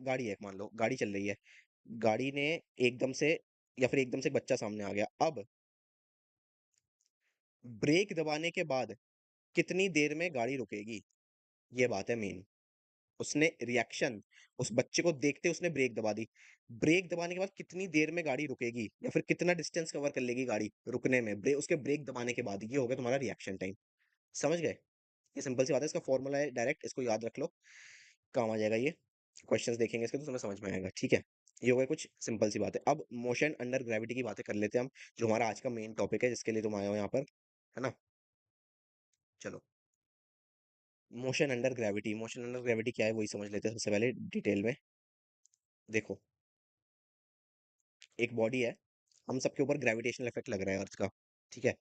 गाड़ी है, मान लो गाड़ी चल रही है, गाड़ी ने एकदम से या फिर एकदम से एक बच्चा सामने आ गया। अब ब्रेक दबाने के बाद कितनी देर में गाड़ी रुकेगी? ये बात है मेन। उसने रिएक्शन, उस बच्चे को देखते उसने ब्रेक दबा दी। ब्रेक दबाने के बाद कितनी देर में गाड़ी रुकेगी या फिर कितना डिस्टेंस कवर कर लेगी गाड़ी रुकने में, उसके ब्रेक दबाने के बाद? ये हो गया तुम्हारा रिएक्शन टाइम। समझ गए? ये सिंपल सी बात है, इसका फॉर्मूला है डायरेक्ट, इसको याद रख लो, काम आ जाएगा ये। क्वेश्चंस देखेंगे इसके तो तुम्हें समझ में आएगा, ठीक है? ये हो गया कुछ सिंपल सी बात है। अब मोशन अंडर ग्रेविटी की बातें कर लेते हैं हम, जो हमारा आज का मेन टॉपिक है जिसके लिए तुम आए हो यहाँ पर, है ना? चलो, मोशन अंडर ग्रेविटी क्या है वही समझ लेते हैं सबसे पहले डिटेल में। देखो, एक बॉडी है, हम सबके ऊपर ग्रेविटेशनल इफेक्ट लग रहा है अर्थ का, ठीक है।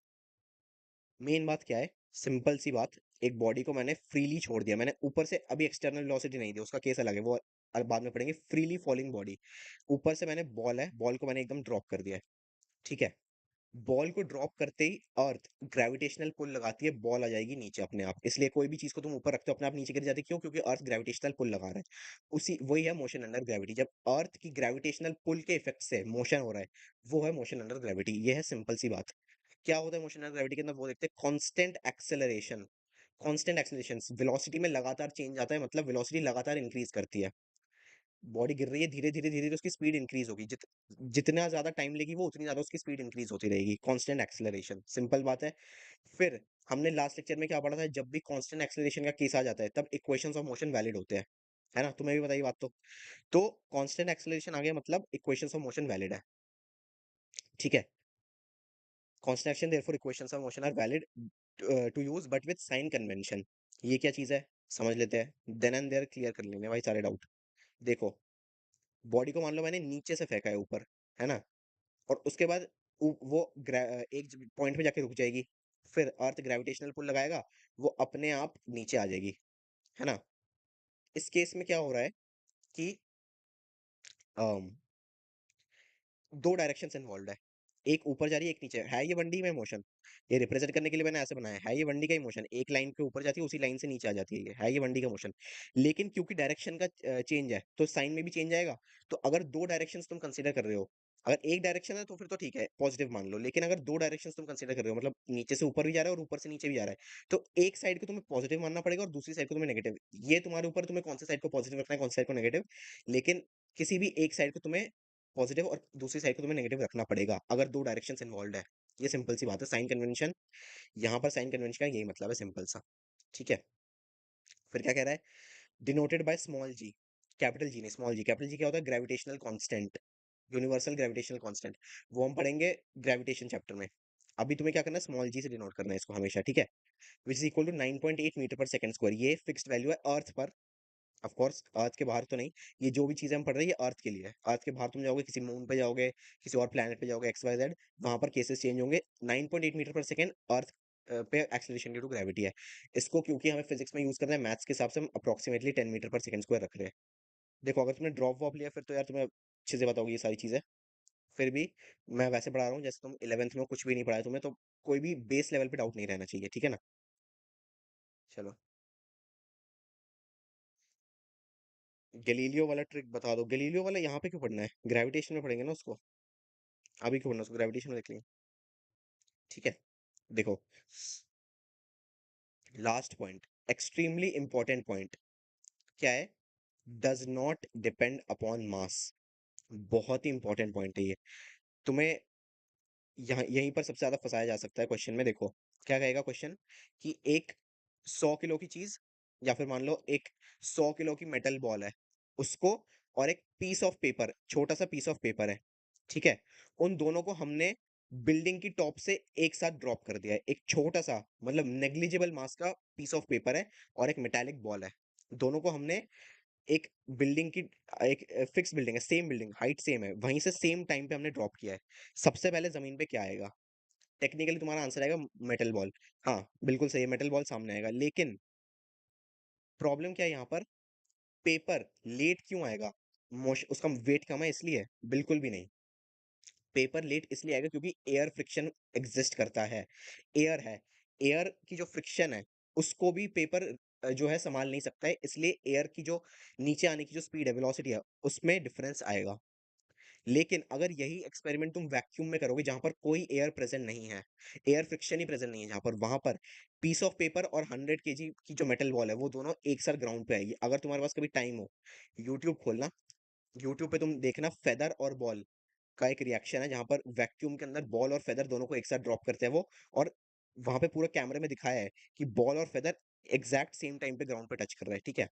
मेन बात क्या है, सिंपल सी बात, एक बॉडी को मैंने फ्रीली छोड़ दिया, मैंने ऊपर से अभी एक्सटर्नल वेलोसिटी नहीं दी, उसका केस अलग है, वो बाद में पढ़ेंगे। फ्रीली फॉलिंग बॉडी, ऊपर से मैंने बॉल है, बॉल को मैंने एकदम ड्रॉप कर दिया है, ठीक है। बॉल को ड्रॉप करते ही अर्थ ग्रेविटेशनल पुल लगाती है, बॉल आ जाएगी नीचे अपने आप। इसलिए कोई भी चीज को तुम ऊपर रखते हो अपने आप नीचे गिर जाती है, क्यों? क्योंकि अर्थ ग्रेविटेशनल पुल लगा रहा है। उसी वही है मोशन अंडर ग्रेविटी, जब अर्थ की ग्रेविटेशनल पुल के इफेक्ट से मोशन हो रहा है, वो है मोशन अंडर ग्रेविटी। ये है सिंपल सी बात। क्या होता है मोशन अंडर ग्रेविटी के अंदर, वो देखते हैं constant acceleration. Constant acceleration, velocity में लगातार चेंज आता है, मतलब वेलोसिटी लगातार इंक्रीज करती है। बॉडी गिर रही है, धीरे धीरे धीरे धीरे उसकी स्पीड इंक्रीज होगी, जितना ज्यादा टाइम लेगी वो उतनी ज्यादा उसकी स्पीड इंक्रीज होती रहेगी। कांस्टेंट एक्सेलरेशन, सिंपल बात है। फिर हमने लास्ट लेक्चर में क्या पढ़ा था, जब भी कांस्टेंट एक्सेलरेशन का केस आ जाता है तब इक्वेशंस ऑफ मोशन वैलिड होते हैं, है ना? तुम्हें भी बताइए बात तो कांस्टेंट एक्सेलरेशन आ गया मतलब इक्वेशंस ऑफ मोशन वैलिड है, ठीक है। Constant action therefore equations of motion are valid to use but with sign convention. ये क्या चीज है, समझ लेते हैं, देन एंड देयर क्लियर कर लेंगे भाई सारे डाउट। देखो, बॉडी को मान लो मैंने नीचे से फेंका है ऊपर, है ना? और उसके बाद वो एक पॉइंट पे जाके रुक जाएगी, फिर अर्थ ग्रेविटेशनल पुल लगाएगा, वो अपने आप नीचे आ जाएगी, है ना? इस केस में क्या हो रहा है कि अम, दो डायरेक्शंस इन्वॉल्व है, एक ऊपर जा रही है एक नीचे है, ये 1D में मोशन। ये रिप्रेजेंट करने के लिए मैंने ऐसे बनाया है, ये 1D का ही मोशन, एक लाइन के ऊपर जाती है उसी लाइन से नीचे आ जाती है, ये 1D का मोशन। लेकिन क्योंकि डायरेक्शन का चेंज है तो साइन में भी चेंज आएगा। तो अगर दो डायरेक्शंस तुम कंसीडर कर रहे हो, अगर एक डायरेक्शन है तो फिर तो ठीक है, पॉजिटिव मान लो, लेकिन अगर दो डायरेक्शंस तुम कंसीडर कर रहे हो, मतलब नीचे से ऊपर भी जा रहा है और ऊपर से नीचे भी जा रहा है, तो एक साइड को तुम्हें पॉजिटिव मानना पड़ेगा और दूसरी साइड को तुम्हें नेगेटिव। ये तुम्हारे ऊपर, तुम्हें कौन सी साइड को पॉजिटिव रखना है, कौन सी साइड को नेगेटिव। लेकिन किसी भी एक साइड को तुम्हें पॉजिटिव और दूसरी साइड को तुम्हें नेगेटिव रखना पड़ेगा अगर दो डायरेक्शंस इन्वॉल्व है। ये सिंपल सी बात है, साइन कन्वेंशन। यहाँ पर साइन कन्वेंशन का यही मतलब है, सिंपल सा, ठीक है। फिर क्या कह रहा है, denoted by small g, capital G नहीं स्मॉल जी। कैपिटल जी क्या होता है, gravitational constant, universal gravitational constant. वो हम पढ़ेंगे ग्रेविटेशन चैप्टर में। अभी तुम्हें क्या करना है, स्मॉल जी से डिनोट करना है इसको हमेशा, ठीक है। Which is equal to 9.8 metre per second square. ये फिक्स्ड वैल्यू है अर्थ पर, ऑफ कोर्स अर्थ के बाहर तो नहीं। ये जो भी चीजें हम पढ़ रहे हैं ये अर्थ के लिए है, अर्थ के बाहर तुम जाओगे, किसी मून पे जाओगे, किसी और प्लेनेट पे जाओगे, एक्स वाई जेड, वहां पर केसेस चेंज होंगे। 9.8 मीटर पर सेकेंड अर्थ पे एक्सेलरेशन ड्यू टू ग्रेविटी है। इसको क्योंकि हमें फिजिक्स में यूज करना है, मैथ्स के हिसाब से हम approximately 10 metre per second square रख रहे हैं। देखो, अगर तुमने ड्रॉप वॉप लिया फिर तो यार तुम्हें अच्छे से बताओगे ये सारी चीजें। फिर भी मैं वैसे पढ़ा रहा हूँ जैसे तुम 11th में कुछ भी नहीं पढ़ा है तुम्हें, तो कोई भी बेस लेवल पे डाउट नहीं रहना चाहिए, ठीक है ना? चलो, गैलीलियो वाला ट्रिक बता दो। गैलीलियो वाला यहाँ पे क्यों पढ़ना है, ग्रेविटेशन में पढ़ेंगे ना उसको। अभी क्यों पढ़ना उसको, ग्रेविटेशन में देख लेंगे, ठीक है। देखो, last point, extremely important point क्या है, does not depend upon mass. बहुत ही इंपॉर्टेंट पॉइंट है ये। तुम्हें यहाँ यहीं पर सबसे ज्यादा फंसाया जा सकता है क्वेश्चन में। देखो क्या कहेगा क्वेश्चन, कि एक 100 किलो की चीज, या फिर मान लो एक 100 किलो की मेटल बॉल है, उसको, और एक पीस ऑफ पेपर, छोटा सा पीस ऑफ पेपर है, ठीक है। उन दोनों को हमने बिल्डिंग की टॉप से एक साथ ड्रॉप कर दिया है। एक छोटा सा, मतलब नेग्लिजिबल मास का पीस ऑफ पेपर है और एक मेटालिक बॉल है, दोनों को हमने एक बिल्डिंग की, एक फिक्स बिल्डिंग है, सेम बिल्डिंग, हाइट सेम है, वहीं से सेम टाइम पे हमने ड्रॉप किया है। सबसे पहले जमीन पे क्या आएगा, टेक्निकली तुम्हारा आंसर आएगा मेटल बॉल। हाँ, बिल्कुल सही है, मेटल बॉल सामने आएगा। लेकिन प्रॉब्लम क्या है यहाँ पर, पेपर लेट क्यों आएगा? मोश उसका वेट कम है इसलिए? बिल्कुल भी नहीं। पेपर लेट इसलिए आएगा क्योंकि एयर फ्रिक्शन एग्जिस्ट करता है। एयर है, एयर की जो फ्रिक्शन है उसको भी पेपर जो है संभाल नहीं सकता है, इसलिए एयर की जो नीचे आने की जो स्पीड है, वेलोसिटी है, उसमें डिफरेंस आएगा। लेकिन अगर यही एक्सपेरिमेंट तुम वैक्यूम में करोगे जहां पर कोई एयर प्रेजेंट नहीं है, एयर फ्रिक्शन ही प्रेजेंट नहीं है जहां पर, वहां पर पीस ऑफ पेपर और 100 kg की जो मेटल बॉल है वो दोनों एक साथ ग्राउंड पे आएगी। अगर तुम्हारे पास कभी टाइम हो, यूट्यूब खोलना, यूट्यूब पे तुम देखना फेदर और बॉल का एक रिएक्शन है जहां पर वैक्यूम के अंदर बॉल और फेदर दोनों को एक साथ ड्रॉप करते हैं वो, और वहां पे पूरा कैमरे में दिखाया है कि बॉल और फेदर एग्जैक्ट सेम टाइम पे ग्राउंड पे टच कर रहा है, ठीक है।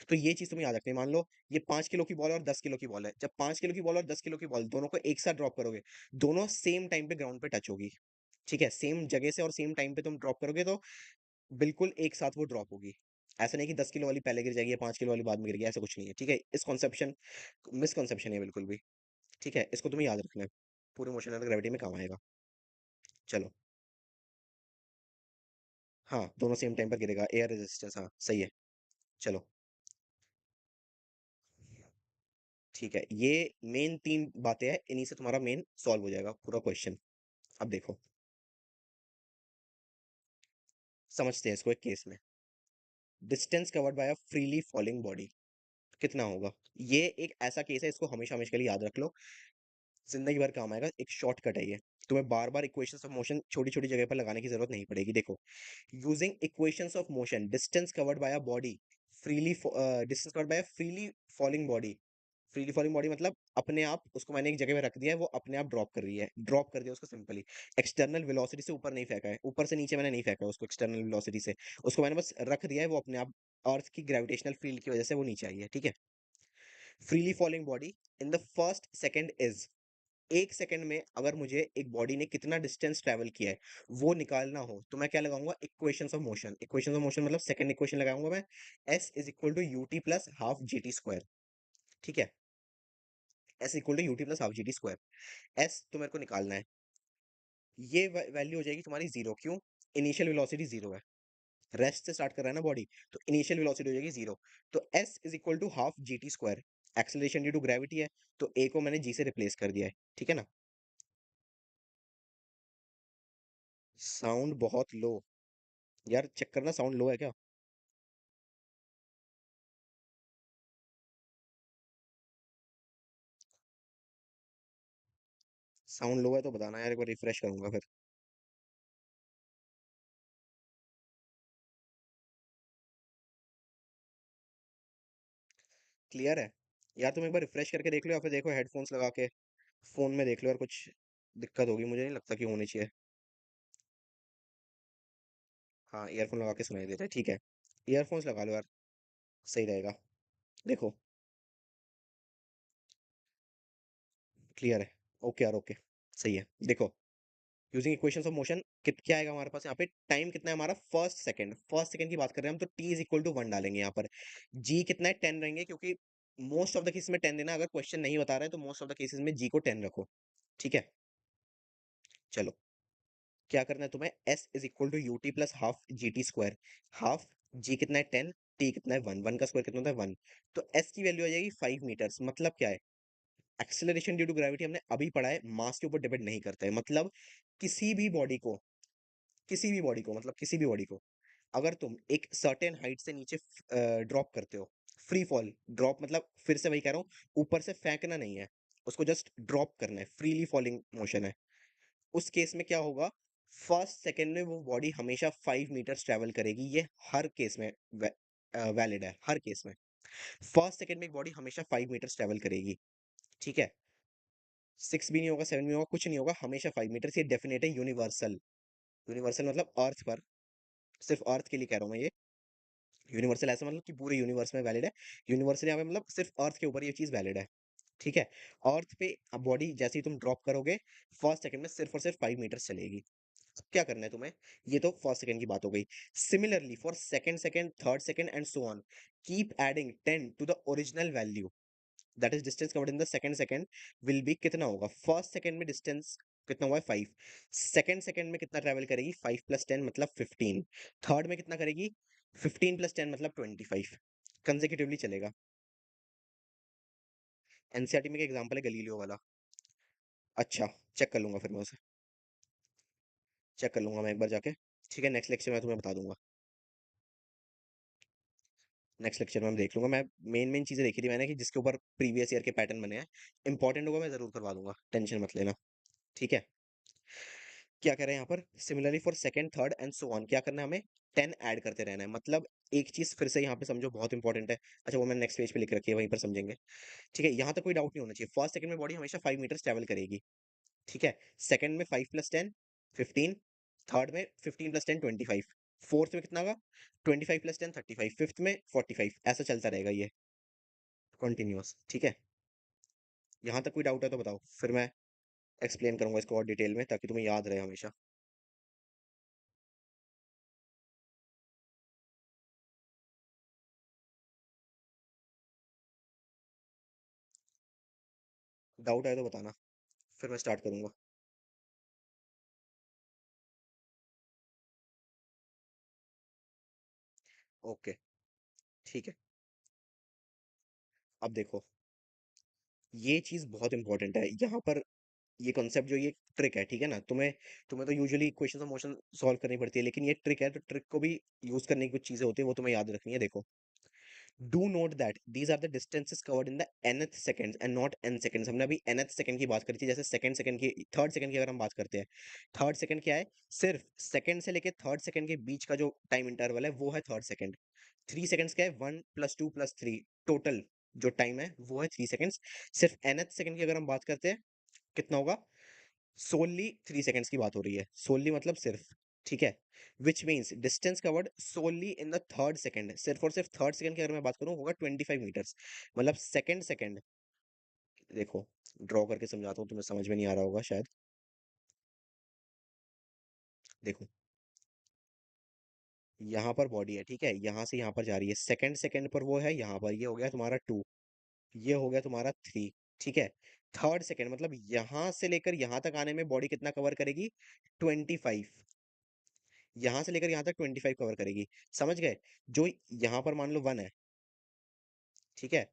तो ये चीज तुम्हें याद रखनी है। मान लो ये 5 किलो की बॉल और 10 किलो की बॉल है, जब 5 किलो की बॉल और 10 किलो की बॉल दोनों को एक साथ ड्रॉप करोगे, दोनों सेम टाइम पे ग्राउंड पे टच होगी, ठीक है। सेम जगह से और सेम टाइम पे तुम ड्रॉप करोगे तो बिल्कुल एक साथ वो ड्रॉप होगी। ऐसा नहीं कि 10 किलो वाली पहले गिर जाएगी या 5 किलो वाली बाद में गिरेगी, ऐसा कुछ नहीं है, ठीक है? इस कॉन्सेप्शन मिसकॉन्सेप्शन है बिल्कुल भी, ठीक है? इसको तुम्हें याद रखना है, पूरी मोशन ऑफ ग्रेविटी में काम आएगा। चलो, हाँ, दोनों सेम टाइम पर गिरेगा, एयर रेजिस्टेंस, हाँ, सही है। चलो, ठीक है, ये मेन 3 बातें हैं, इन्हीं से तुम्हारा मेन सॉल्व हो जाएगा पूरा क्वेश्चन। अब देखो, समझते हैं इसको एक केस में। Distance covered by a freely falling body कितना होगा? ये एक ऐसा केस है, इसको हमेशा हमेशा के लिए याद रख लो, जिंदगी भर काम आएगा, एक शॉर्टकट है ये। तुम्हें बार बार इक्वेशंस ऑफ मोशन छोटी छोटी जगह पर लगाने की जरूरत नहीं पड़ेगी। देखो, using equations of motion, distance covered by a body freely, distance covered by a freely falling body, freely falling body मतलब अपने आप उसको मैंने एक जगह पे रख दिया है, वो अपने आप ड्रॉप कर रही है, ड्रॉप कर दिया उसको सिंपली, एक्सटर्नल वेलोसिटी से ऊपर नहीं फेंका है, ऊपर से नीचे मैंने नहीं फेंका है उसको एक्सटर्नल वेलोसिटी से, उसको मैंने बस रख दिया है, वो अपने आप अर्थ की ग्रेविटेशनल फील्ड की वजह से वो नीचे आई है, ठीक है? Freely falling body in the first second is, एक सेकंड में अगर मुझे एक बॉडी ने कितना डिस्टेंस ट्रेवल किया है वो निकालना हो, तो मैं क्या लगाऊंगा? Equations of motion, equations of motion मतलब सेकंड इक्वेशन लगाऊंगा मैं, s is equal to u t plus half g t square, ठीक है? s equal to u t plus half g t square, s तो मेरे को निकालना है, ये वैल्यू हो जाएगी तुम्हारी जीरो, क्यों? इनिशियल वेलोसिटी जीरो है, रेस्ट से स्टार्ट कर रहा है ना बॉडी, तो इनिशियल वेलोसिटी हो जाएगी जीरो, तो s is equal to half g t square, acceleration due to gravity है, तो a को मैंने g से रिप्लेस कर दिया है, ठीक है ना? साउंड बहुत लो, यार चेक करना साउंड लो है क्या? साउंड लो है तो बताना यार, एक बार रिफ्रेश करूंगा फिर। क्लियर है? यार तुम एक बार रिफ्रेश करके देख लो, या फिर देखो हेडफोन्स लगा के फोन में देख लो यार, कुछ दिक्कत होगी, मुझे नहीं लगता कि होनी चाहिए। हाँ, ईयरफोन लगा के सुनाई देता है, ठीक है, ईयरफोन्स लगा लो यार, सही रहेगा। देखो, क्लियर है? ओके यार, ओके, सही है। देखो, यूजिंग इक्वेशंस ऑफ मोशन, क्या आएगा हमारे पास यहाँ पे? टाइम कितना है हमारा? फर्स्ट सेकंड, फर्स्ट सेकंड की बात कर रहे हैं हम, तो t इज इक्वल टू 1 डालेंगे यहाँ पर, g कितना है? 10 रहेंगे, क्योंकि मोस्ट ऑफ द केसेस में 10 देना, अगर क्वेश्चन नहीं बता रहा है तो मोस्ट ऑफ द केसेस में g को 10 रखो, ठीक है? चलो, क्या करना है तुम्हें? s is equal to u t plus half g t square, half g कितना है? 10, t कितना है? 1, 1 का स्क्वायर कितना होता है? 1, तो s की वैल्यू आ जाएगी 5 मीटर्स। मतलब क्या है? एक्सेलरेशन ड्यू टू ग्रेविटी हमने अभी पढ़ा है, मास के ऊपर डिपेंड नहीं करता है, मतलब किसी भी बॉडी को, किसी भी बॉडी को, मतलब किसी भी बॉडी को अगर तुम एक सर्टेन हाइट से नीचे ड्रॉप करते हो, फ्री फॉल, ड्रॉप मतलब फिर से वही कह रहा हूँ, ऊपर से फेंकना नहीं है, उसको जस्ट ड्रॉप करना है, फ्रीली फॉलिंग मोशन है, उस केस में क्या होगा? फर्स्ट सेकंड में वो बॉडी हमेशा 5 मीटर्स ट्रेवल करेगी, ये हर केस में वैलिड है, हर केस में फर्स्ट सेकंड में एक बॉडी हमेशा 5 मीटर्स ट्रेवल करेगी, ठीक है? 6 भी नहीं होगा, 7 भी नहीं होगा, कुछ नहीं होगा, हमेशा 5 मीटर्स, ये डेफिनेट है, यूनिवर्सल, यूनिवर्सल मतलब अर्थ पर, सिर्फ अर्थ के लिए कह रहा हूँ मैं ये, यूनिवर्सल ऐसा मतलब कि पूरे यूनिवर्स में वैलिड है, यूनिवर्सल यहाँ पे मतलब सिर्फ अर्थ के ऊपर ये चीज वैलिड है, ठीक है? अर्थ पे बॉडी जैसे ही तुम ड्रॉप करोगे, फर्स्ट सेकंड में सिर्फ और सिर्फ 5 मीटर चलेगी। अब क्या करना है तुम्हें? ये तो फर्स्ट सेकंड की बात हो गई। Similarly for second second, third second and so on, keep adding 10 to the original value, that is distance covered in the second second will be, कितना होगा? फर्स्ट सेकंड में डिस्टेंस कितना हुआ है? 5, सेकंड सेकंड में कितना ट्रेवल करेगी? 5 plus 10 मतलब 15, थर्ड में कितना करेगी? 15 प्लस 10 मतलब 25, कंसेक्यूटिवली चलेगा। एनसीईआरटी में एक एग्जांपल है गलीलियो वाला। अच्छा, चेक कर लूंगा फिर मैं उसे, चेक कर लूंगा मैं एक बार जाके, ठीक है? नेक्स्ट लेक्चर में तुम्हें बता दूंगा, नेक्स्ट लेक्चर में हम देख लूंगा मैं, मेन मेन चीजें देखी थी मैंने कि जिसके ऊपर प्रीवियस ईयर के पैटर्न बने हैं, इंपॉर्टेंट होगा मैं जरूर करवा दूंगा, टेंशन मत लेना, ठीक है? क्या कह रहे हैं यहाँ पर? Similarly for second, third and so on, क्या करना है हमें? 10 ऐड करते रहना है, मतलब एक चीज फिर से यहाँ पे समझो बहुत इंपॉर्टेंट है, अच्छा वो मैंने नेक्स्ट पेज पे लिख रखी है, वहीं पर समझेंगे, ठीक है? यहाँ तक कोई डाउट नहीं होना चाहिए, फर्स्ट सेकंड में बॉडी हमेशा 5 मीटर्स ट्रेवल करेगी, ठीक है? सेकंड में 5 प्लस 10 15, थर्ड में 15 प्लस 10 25, फोर्थ में कितना होगा? 25 प्लस 10 35, फिफ्थ में 45, ऐसा चलता रहेगा ये कंटिन्यूअस, ठीक है? यहाँ तक कोई डाउट है तो बताओ, फिर मैं एक्सप्लेन करूंगा इसको और डिटेल में, ताकि तुम्हें याद रहे हमेशा। डाउट आए तो बताना, फिर मैं स्टार्ट करूंगा। ओके, ठीक है। अब देखो, ये चीज बहुत इंपॉर्टेंट है यहाँ पर। ये कॉन्सेप्ट जो ये ट्रिक है, ठीक है ना, तुम्हें तुम्हें तो usually equations of motion solve करनी पड़ती है, लेकिन ये ट्रिक है, तो ट्रिक को भी यूज करने की कुछ चीजें होती है, वो तुम्हें याद रखनी है। देखो, do note that these are the distances covered in the nth seconds and not n seconds. हमने अभी nth सेकंड की बात करी थी, जैसे सेकंड सेकंड की, थर्ड सेकंड की अगर हम बात करते हैं, थर्ड सेकंड क्या है? सिर्फ सेकंड से लेके थर्ड सेकंड के बीच का जो टाइम इंटरवल है वो है थर्ड सेकंड। 3 सेकंड्स क्या है? 1 + 2 + 3, टोटल जो टाइम है वो है 3 सेकंड्स। सिर्फ nth सेकंड की अगर हम बात करते हैं, कितना होगा? सोनली 3 सेकंड्स की बात हो रही है, सोनली मतलब सिर्फ, ठीक है। Which means distance covered is only in the third second, सिर्फ और सिर्फ थर्ड सेकंड की अगर मैं बात करूं, होगा 25 मीटर्स। मतलब सेकंड सेकंड, देखो ड्रॉ करके समझाता हूँ, तुम्हें समझ में नहीं आ रहा होगा शायद। देखो, यहाँ पर बॉडी है, ठीक है, यहाँ से यहाँ पर जा रही है, सेकंड सेकंड पर वो है यहाँ पर, ये हो गया तुम्हारा 2, ये हो गया तुम्हारा 3, ठीक है। थर्ड सेकंड मतलब यहाँ से लेकर यहाँ तक आने में बॉडी कितना कवर करेगी? 25। यहाँ से लेकर यहाँ तक 25 कवर करेगी, समझ गए? जो यहाँ पर मान लो 1 है, ठीक है,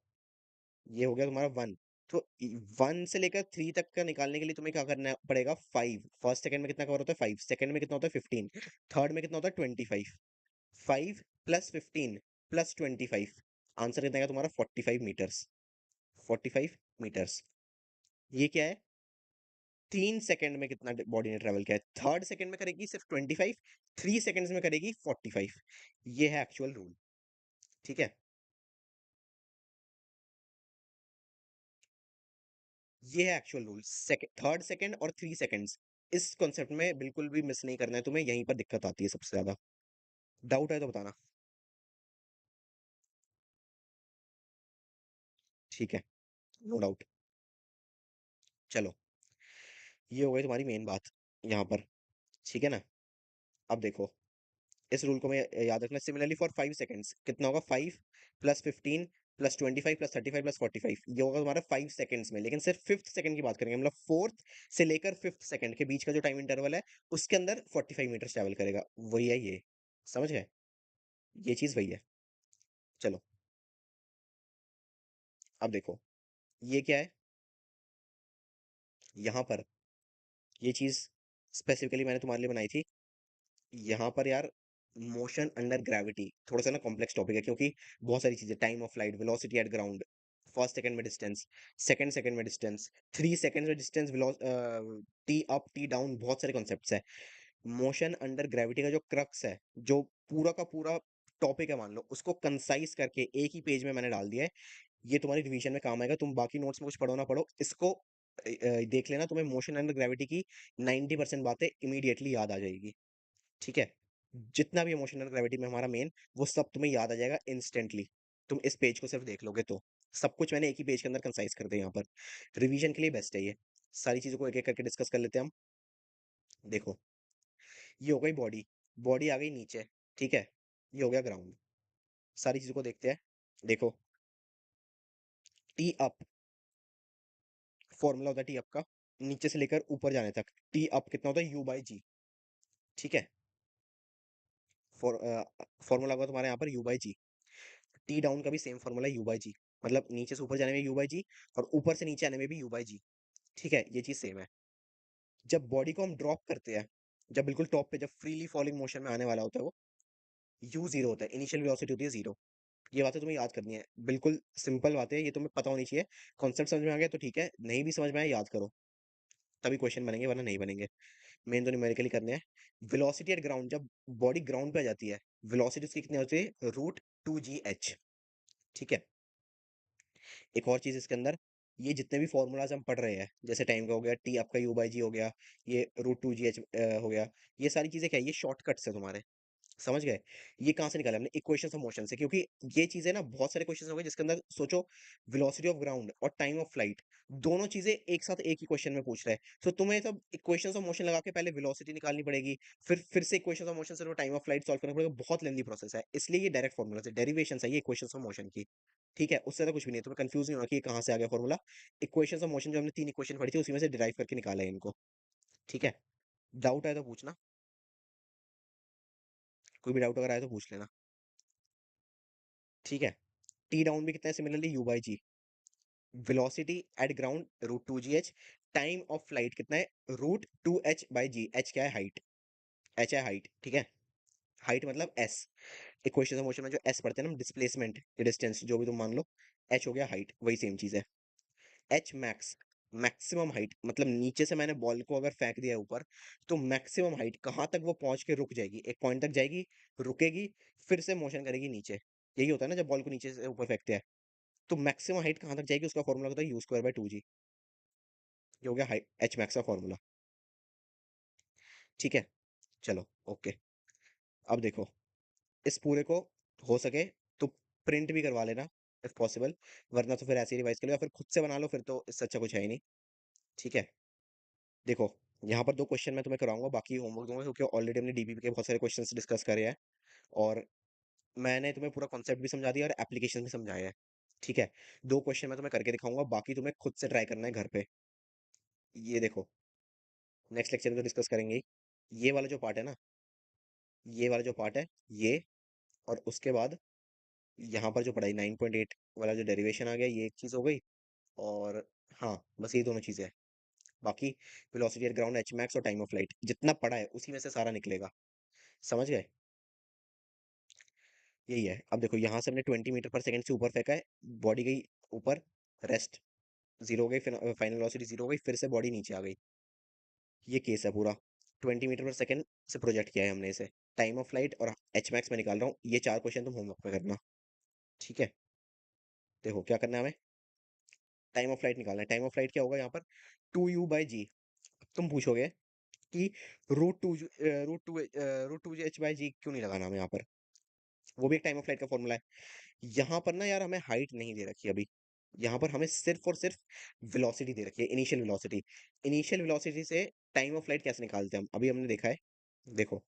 ये हो गया तुम्हारा 1। तो 1 से लेकर 3 तक का निकालने के लिए तुम्हें क्या करना पड़ेगा? 5। फर्स्ट सेकंड में कितना कवर होता है? 5। सेकंड में कितना होता है? 15। थर्ड में कितना होता है? 25। 5 + 15 + 25, आंसर कितना आएगा तुम्हारा? 45 मीटर्स। 45 मीटर्स। ये क्या है? 3 सेकंड में कितना बॉडी ने ट्रेवल किया है? थर्ड सेकंड में करेगी सिर्फ 25, 3 सेकंड्स में करेगी 45। ये है एक्चुअल रूल, ठीक है। ये है एक्चुअल रूल। थर्ड सेकंड और 3 सेकंड्स, इस कॉन्सेप्ट में बिल्कुल भी मिस नहीं करना है तुम्हें, यहीं पर दिक्कत आती है सबसे ज्यादा। डाउट है तो बताना। ठीक है, नो डाउट। चलो, ये हो गई तुम्हारी मेन बात यहाँ पर, ठीक है ना। अब देखो, इस रूल को मैं याद रखना। सिमिलरली फॉर 5 सेकंड्स कितना होगा? 5 + 15 + 25 + 35 + 45, ये होगा तुम्हारा 5 सेकंड्स में, लेकिन सिर्फ फिफ्थ सेकंड की बात करेंगे, मतलब फोर्थ से लेकर फिफ्थ सेकंड के बीच का जो टाइम इंटरवल है, उसके अंदर 45 मीटर ट्रेवल करेगा। वही है ये, समझ गए? ये चीज वही है। चलो, अब देखो, ये क्या है यहाँ पर? ये चीज स्पेसिफिकली मैंने तुम्हारे लिए बनाई थी। यहाँ पर यार, मोशन अंडर ग्रेविटी थोड़ा सा ना कॉम्प्लेक्स टॉपिक है, क्योंकि बहुत सारी चीजें, time of flight, velocity at ground, first second में डिस्टेंस, सेकंड सेकंड में डिस्टेंस, 3 सेकंड में distance, T up t down, बहुत सारे कॉन्सेप्ट्स है। मोशन अंडर ग्रेविटी का जो क्रक्स है, जो पूरा का पूरा टॉपिक है मान लो, उसको कंसाइज करके एक ही पेज में मैंने डाल दिया है। ये तुम्हारी रिवीजन में काम आएगा, तुम बाकी नोट्स में कुछ पढ़ो ना पढ़ो, इसको देख लेना, तुम्हें मोशन अंडर ग्रेविटी की 90% बातें इमीडिएटली याद आ जाएगी, ठीक है। जितना भी इमोशनल ग्रेविटी में हमारा मेन, वो सब तुम्हें याद आ जाएगा इंस्टेंटली। तुम इस पेज को सिर्फ देख लोगे तो सब कुछ मैंने एक ही पेज के अंदर कंसाइज कर दिया यहाँ पर। रिवीजन के लिए बेस्ट है ये। सारी चीजों को एक एक करके डिस्कस कर लेते हैं हम। देखो, ये हो गई बॉडी, बॉडी आ गई नीचे, ठीक है, ये हो गया ग्राउंड। सारी चीजों को देखते हैं। देखो, टी अप, फॉर्मूला होता है टी अप का, नीचे से लेकर ऊपर जाने तक। टी अप कितना होता है? U/G, ठीक है। फॉर्मूला होगा तुम्हारे यहाँ पर U/G। टी डाउन का भी सेम फॉर्मूला U/G, मतलब नीचे से ऊपर जाने में U/G, और ऊपर से नीचे आने में भी U/G, ठीक है, ये चीज सेम है। जब बॉडी को हम ड्रॉप करते हैं, जब बिल्कुल टॉप पे, जब फ्रीली फॉलिंग मोशन में आने वाला होता है वो, U0 होता है, इनिशियल वेलोसिटी होती है 0। ये बातें तुम्हें याद करनी है, बिल्कुल सिंपल बातें हैं, ये तुम्हें पता होनी चाहिए। कॉन्सेप्ट समझ में आ गया तो ठीक है, नहीं भी समझ में आया याद करो, तभी क्वेश्चन बनेंगे, वरना नहीं बनेंगे। मेन तो न्यूमेरिकली करने हैं। वेलोसिटी एट ग्राउंड, जब बॉडी ग्राउंड पे आ जाती है, वेलोसिटी उसकी कितनी होती है? √2gh, ठीक है। एक और चीज इसके अंदर, ये जितने भी फॉर्मूलाज हम पढ़ रहे हैं, जैसे टाइम का हो गया, टी आपका U/G हो गया, ये √2gh हो गया, ये सारी चीजें क्या है? ये शॉर्टकट्स है तुम्हारे, समझ गए? ये कहाँ से निकाला हमने? इक्वेशंस ऑफ मोशन से, क्योंकि ये चीजें ना बहुत सारे क्वेश्चंस हो गए जिसके अंदर सोचो, वेलोसिटी ऑफ ग्राउंड और टाइम ऑफ फ्लाइट, दोनों चीजें एक साथ एक ही क्वेश्चन में पूछ रहे हैं, तो तुम्हें सब इक्वेशंस ऑफ मोशन लगा के पहले वेलोसिटी निकालनी पड़ेगी, फिर से इक्वेशंस ऑफ मोशन से टाइम ऑफ फ्लाइट सॉल्व करना पड़ेगा, बहुत लेंदी प्रोसेस है, इसलिए ये डायरेक्ट फॉर्मूला है, डेरिवेशन है ये इक्वेशंस ऑफ मोशन की। ठीक है? उससे ज़्यादा कुछ भी नहीं है, तुम्हें कन्फ्यूज़ नहीं होना कि ये कहाँ से आ गया फ़ॉर्मूला। इक्वेशंस ऑफ मोशन जो हमने 3 इक्वेशन पढ़ी थी, उसी में से डिराइव करके निकाला है इनको, ठीक है? डाउट आए तो पूछना, कोई भी डाउट अगर आए तो पूछ लेना, ठीक है? टी डाउन भी कितना है similarly u by g, velocity at ground root 2 g h, time of flight कितना है root 2 h by g, h क्या है हाइट, एच है हाइट, ठीक है? हाइट मतलब एस, इक्वेशन ऑफ मोशन में जो एस पढ़ते हैं ना डिस्प्लेसमेंट डिस्टेंस जो भी तुम मान लो, एच हो गया हाइट, वही सेम चीज है। एच मैक्स, मैक्सिमम हाइट मतलब नीचे से मैंने बॉल को अगर फेंक दिया ऊपर, तो मैक्सिमम हाइट कहाँ तक वो पहुंच के रुक जाएगी, एक पॉइंट तक जाएगी, रुकेगी, फिर से मोशन करेगी नीचे। यही होता है ना जब बॉल को नीचे से ऊपर फेंकते हैं, तो मैक्सिमम हाइट कहाँ तक जाएगी उसका फॉर्मूला होता है यू स्क्वायर बाय टू जी। ये हो गया हाइट एच मैक्स का फॉर्मूला, ठीक है? चलो ओके। अब देखो, इस पूरे को हो सके तो प्रिंट भी करवा लेना इफ पॉसिबल, वरना तो फिर ऐसे ही रिवाइज कर लो या फिर खुद से बना लो, फिर तो इससे अच्छा कुछ है ही नहीं, ठीक है? देखो, यहाँ पर 2 क्वेश्चन मैं तुम्हें कराऊँगा, बाकी होमवर्क दूँगा क्योंकि ऑलरेडी हमने डीबीपी के बहुत सारे क्वेश्चंस डिस्कस करे हैं और मैंने तुम्हें पूरा कॉन्सेप्ट भी समझा दिया और एप्लीकेशन भी समझाया है, ठीक है? 2 क्वेश्चन मैं तुम्हें करके दिखाऊँगा, बाकी तुम्हें खुद से ट्राई करना है घर पे। ये देखो, नेक्स्ट लेक्चर में तो डिस्कस करेंगे ही। ये वाला जो पार्ट है ना, ये वाला जो पार्ट है, ये और उसके बाद यहाँ पर जो पढ़ाई 9.8 वाला जो डेरिवेशन आ गया, ये एक चीज़ हो गई और हाँ, बस ये दोनों चीज़ें हैं। बाकी velocity at ground, H max और टाइम ऑफ फ्लाइट जितना पढ़ा है उसी में से सारा निकलेगा। समझ गए? यही है। अब देखो यहाँ से हमने 20 मीटर पर सेकंड से ऊपर फेंका है, बॉडी गई ऊपर, रेस्ट 0 हो गई, फाइनल वेलोसिटी 0 हो गई, फिर से बॉडी नीचे आ गई। ये केस है पूरा। 20 मीटर पर सेकंड से प्रोजेक्ट किया है हमने इसे। टाइम ऑफ फ्लाइट और एच मैक्स में निकाल रहा हूँ। ये 4 क्वेश्चन तुम होमवर्क में करना, ठीक है? देखो क्या करना है हमें, टाइम ऑफ फ्लाइट निकालना है। टाइम ऑफ फ्लाइट क्या होगा यहाँ पर, 2u/g। तुम पूछोगे कि रूट टू एच बाई जी क्यों नहीं लगाना हमें यहाँ पर, वो भी एक टाइम ऑफ फ्लाइट का फॉर्मूला है। यहाँ पर ना यार हमें हाइट नहीं दे रखी है अभी, यहाँ पर हमें सिर्फ और सिर्फ वेलोसिटी दे रखी है, इनिशियल वेलोसिटी। इनिशियल वेलोसिटी से टाइम ऑफ फ्लाइट कैसे निकालते हैं हम, अभी हमने देखा है। देखो,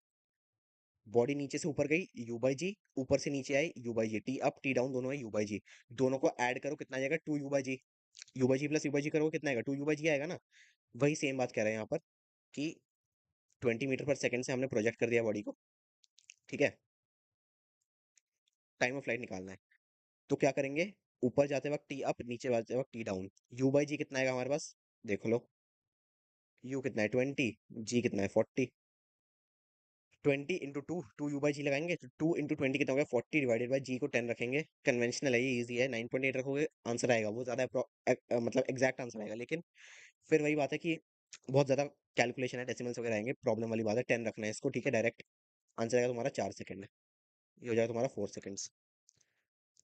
बॉडी नीचे से ऊपर गई यू बाई जी, ऊपर से नीचे आई u by g, t up t down दोनों है यू बाई जी, दोनों को ऐड करो कितना आ जाएगा, 2u/g। u/g प्लस u/g करोगे कितना आएगा, 2u/g आएगा ना। वही सेम बात कह रहे हैं यहाँ पर कि 20 मीटर पर सेकंड से हमने प्रोजेक्ट कर दिया बॉडी को, ठीक है? टाइम ऑफ फ्लाइट निकालना है, तो क्या करेंगे, ऊपर जाते वक्त टी अप, नीचे जाते वक्त टी डाउन। u/g कितना आएगा हमारे पास, देख लो, u कितना है 20, g कितना है 40। 20 इंटू टू, 2u/g लगाएंगे तो 2 इंटू 20 कितना हो गया 40, डिवाइडेड बाई जी को 10 रखेंगे। कन्वेंशनल है, ये इजी है, 9.8 रखोगे आंसर आएगा, वो ज्यादा मतलब एग्जैक्ट आंसर आएगा। लेकिन फिर वही बात है कि बहुत ज्यादा कैलकुलेशन है, डेसिमल्स वगैरह आएंगे, प्रॉब्लम वाली बात है। 10 रखना है इसको, ठीक है? डायरेक्ट आंसर आएगा तुम्हारा 4 सेकंड, ये हो जाएगा तुम्हारा 4 सेकंड्स।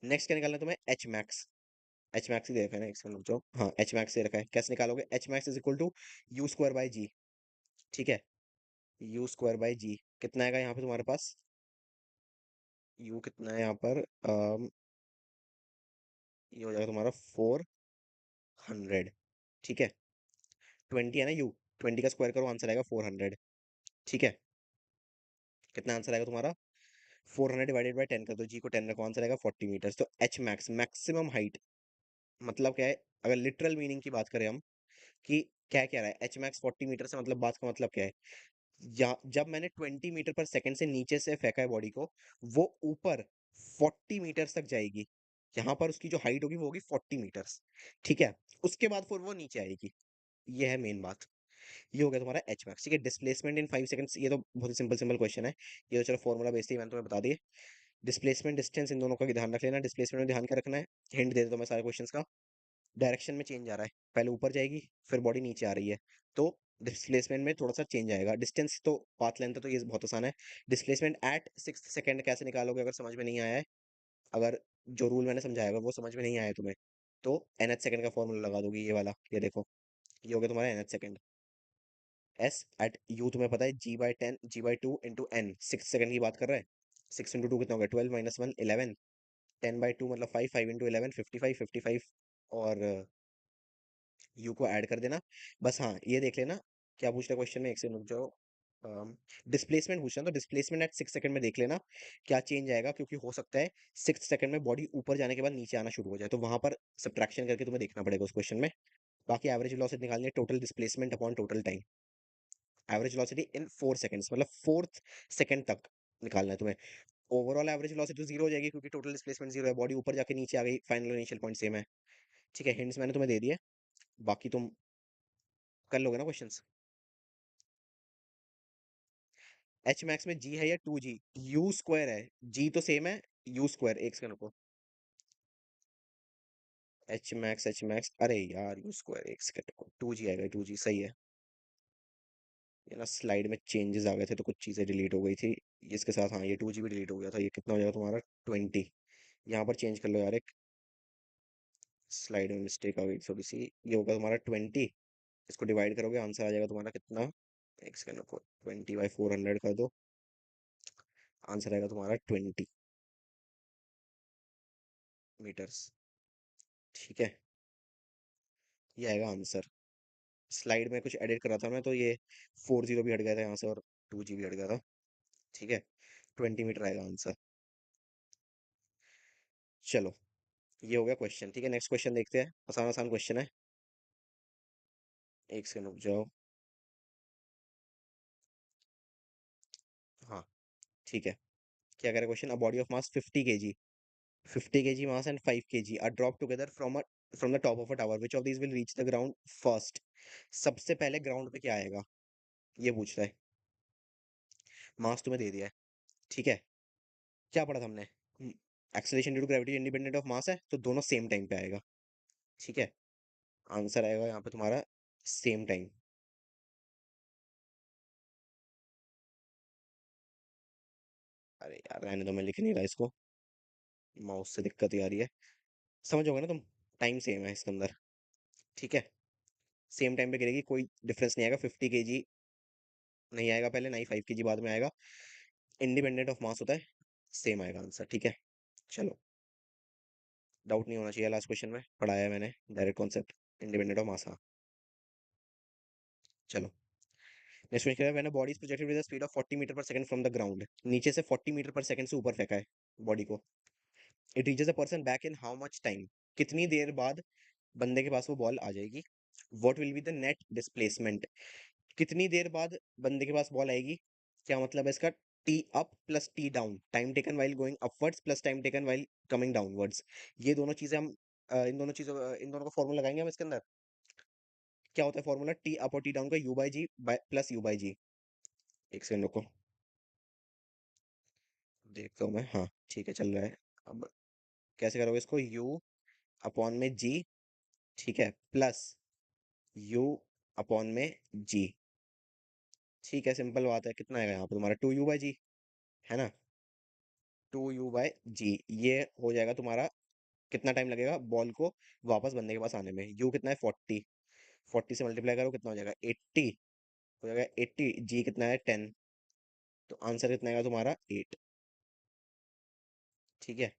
नेक्स्ट क्या निकालना है तुम्हें, एच मैक्स। एच मैक्स ही दे रखा है ना, एक सेकंड रुक जाओ, हाँ एच मैक्स दे रखा है, कैसे निकालोगे, h max is equal to u square by g, ठीक है? यू स्क्वायर बाई जी कितना आएगा यहाँ पे तुम्हारे पास, यू कितना है यहाँ पर, ये हो जाएगा तुम्हारा 400, ठीक है? 20 है ना यू, 20 का स्क्वायर करो आंसर आएगा 400, ठीक है? कितना आंसर आएगा तुम्हारा, 400 डिवाइडेड बाई 10 कर दो, जी को 10 रखो, आंसर आएगा 40 मीटर। तो एच मैक्स मैक्सिमम हाइट मतलब क्या है, अगर लिटरल मीनिंग की बात करें हम कि क्या क्या रहा है एच मैक्स 40 मीटर से, मतलब बात का मतलब क्या है, या जब मैंने 20 मीटर पर सेकंड से नीचे से फेंका है बॉडी को, वो ऊपर 40 मीटर्स तक जाएगी। यहाँ पर उसकी जो हाइट होगी वो होगी 40 मीटर्स, ठीक है? उसके बाद फिर वो नीचे आएगी, ये है मेन बात। ये हो गया तुम्हारा एच मैक्स, ठीक है? डिस्प्लेसमेंट इन 5 सेकंड्स, ये तो बहुत ही सिंपल सिंपल क्वेश्चन है, ये तो चलो फॉर्मूला बेस्ड ही मैंने तुम्हें बता दिए। डिस्प्लेसमेंट डिस्टेंस इन दोनों का ध्यान रख लेना, डिस्प्लेसमेंट में ध्यान क्या रखना है, हिंट दे देता हूं मैं सारे क्वेश्चंस का। डायरेक्शन में चेंज आ रहा है, पहले ऊपर जाएगी फिर बॉडी नीचे आ रही है, तो डिस्प्लेसमेंट में थोड़ा सा चेंज आएगा। डिस्टेंस तो पाथ लेंथ तो ये बहुत आसान है। डिस्प्लेसमेंट एट 6 सेकंड कैसे निकालोगे, अगर समझ में नहीं आया है, अगर जो रूल मैंने समझाया अगर वो समझ में नहीं आया तुम्हें, तो nth सेकंड का फॉर्मूला लगा दोगे, ये वाला, ये देखो, ये हो गया तुम्हारा nth second. S at u तुम्हें पता है g/10, g/2 into N, 6 second की बात कर रहे हैं। 6 इंटू टू कितना हो गया 12 माइनस 1 11, 10/2 मतलब 5, 5 इंटू 11 55, 55 और यू को ऐड कर देना। बस हाँ ये देख लेना, क्या पूछ रहे क्वेश्चन में, एक से रुक जाओ, डिस्प्लेसमेंट पूछना है, तो डिस्प्लेसमेंट एट 6 सेकंड में देख लेना क्या चेंज आएगा, क्योंकि हो सकता है 6 सेकंड में बॉडी ऊपर जाने के बाद नीचे आना शुरू हो जाए, तो वहां पर सब्ट्रैक्शन करके तुम्हें देखना पड़ेगा उस क्वेश्चन में। बाकी एवरेज वेलोसिटी निकालनी है, total displacement upon total time. Average velocity इन 4 सेकंड्स, मतलब फोर्थ सेकंड तक निकालना है तुम्हें। ओवरऑल एवरेज वेलोसिटी तो जीरो हो जाएगी, क्योंकि टोटल डिस्प्लेसमेंट जीरो है, बॉडी ऊपर जाके नीचे आ गई, फाइनल इनिशियल पॉइंट सेम है। ठीक है, हिंट्स मैंने तुम्हें दे दिए, बाकी तुम कर लोगे ना क्वेश्चंस। एच मैक्स में जी है या 2G? यू स्क्वायर है, जी तो सेम है, यू स्क्वायर एक सेकंड रुको। एच मैक्स, अरे यार यू स्क्वायर, एक सेकंड रुको, 2G आएगा, 2G सही है। ये ना स्लाइड में चेंजेस आ गए थे तो कुछ चीजें डिलीट हो गई थी। इसके साथ हाँ ये 2G भी डिलीट हो गया था। ये कितना हो जाएगा तुम्हारा? 20। यहाँ पर चेंज कर लो यार, एक स्लाइड में मिस्टेक आ गई थोड़ी सी। ये होगा तुम्हारा 20, इसको डिवाइड करोगे आंसर आ जाएगा तुम्हारा कितना? एक सेकंड रुको, 20/400 कर दो, आंसर आएगा तुम्हारा 20 मीटर्स। ठीक है, ये आएगा आंसर। स्लाइड में कुछ एडिट करा था मैं, तो ये 40 भी हट गया था यहाँ से, और 2G भी हट गया था। ठीक है, 20 मीटर आएगा आंसर। चलो, ये हो गया क्वेश्चन। ठीक है, नेक्स्ट क्वेश्चन देखते हैं, आसान आसान क्वेश्चन है। एक सेकंड रुक जाओ। हाँ ठीक है, क्या कह रहा है question? A body of mass 50 kg, 50 kg mass and 5 kg are dropped together from the top of a tower. Which of these will reach the ground first? सबसे पहले ग्राउंड पे क्या आएगा, ये पूछ रहा है। मास तुम्हें दे दिया है, ठीक है। क्या पढ़ा था हमने? Acceleration due to gravity independent of mass है, तो दोनों सेम टाइम पे आएगा। ठीक है, आंसर आएगा यहाँ पे तुम्हारा सेम टाइम। अरे यार रहने दो, मैं लिख नहीं रहा इसको, माउस से दिक्कत ही आ रही है। समझोगे ना तुम, टाइम सेम है इसके अंदर। ठीक है, सेम टाइम पे गिरेगी, कोई डिफरेंस नहीं आएगा। 50 kg नहीं आएगा पहले, ना ही 5 kg बाद में आएगा। इंडिपेंडेंट ऑफ मास होता है, सेम आएगा आंसर। ठीक है, चलो, डाउट नहीं होना चाहिए, लास्ट क्वेश्चन में पढ़ाया है मैंने direct concept, independent of mass. हाँ चलो, नेक्स्ट क्वेश्चन है, when a body is projected with the speed of 40 metre per second from the ground, नीचे से 40 मीटर पर सेकंड से ऊपर फेंका है बॉडी को, it reaches a person back in how much time, कितनी देर बाद बंदे के पास वो बॉल आ जाएगी? What will be the net displacement, कितनी देर बाद बंदे के पास बॉल आएगी? क्या मतलब है इसका? T up plus T down, time taken while going upwards plus time taken while coming downwards. ये दोनों चीजें हम इन दोनों का फॉर्मूला लगाएंगे हम इसके अंदर। क्या होता है फॉर्मूला? टी अप और टी डाउन का u by g plus u by g. एक सेकंड रुको, देखता हूँ मैं। हाँ ठीक है, चल रहा है। अब कैसे करोगे इसको? यू अपॉन में जी, ठीक है, प्लस यू अपॉन में जी। ठीक है, सिंपल बात है। कितना आएगा यहाँ पे तुम्हारा? 2u/g, है ना? 2u/g, ये हो जाएगा तुम्हारा। कितना टाइम लगेगा बॉल को वापस बंदे के पास आने में? यू कितना है? 40, 40 से मल्टीप्लाई करो, कितना हो जाएगा? 80 हो जाएगा। 80, जी कितना है? 10, तो आंसर कितना आएगा तुम्हारा? 8। ठीक है,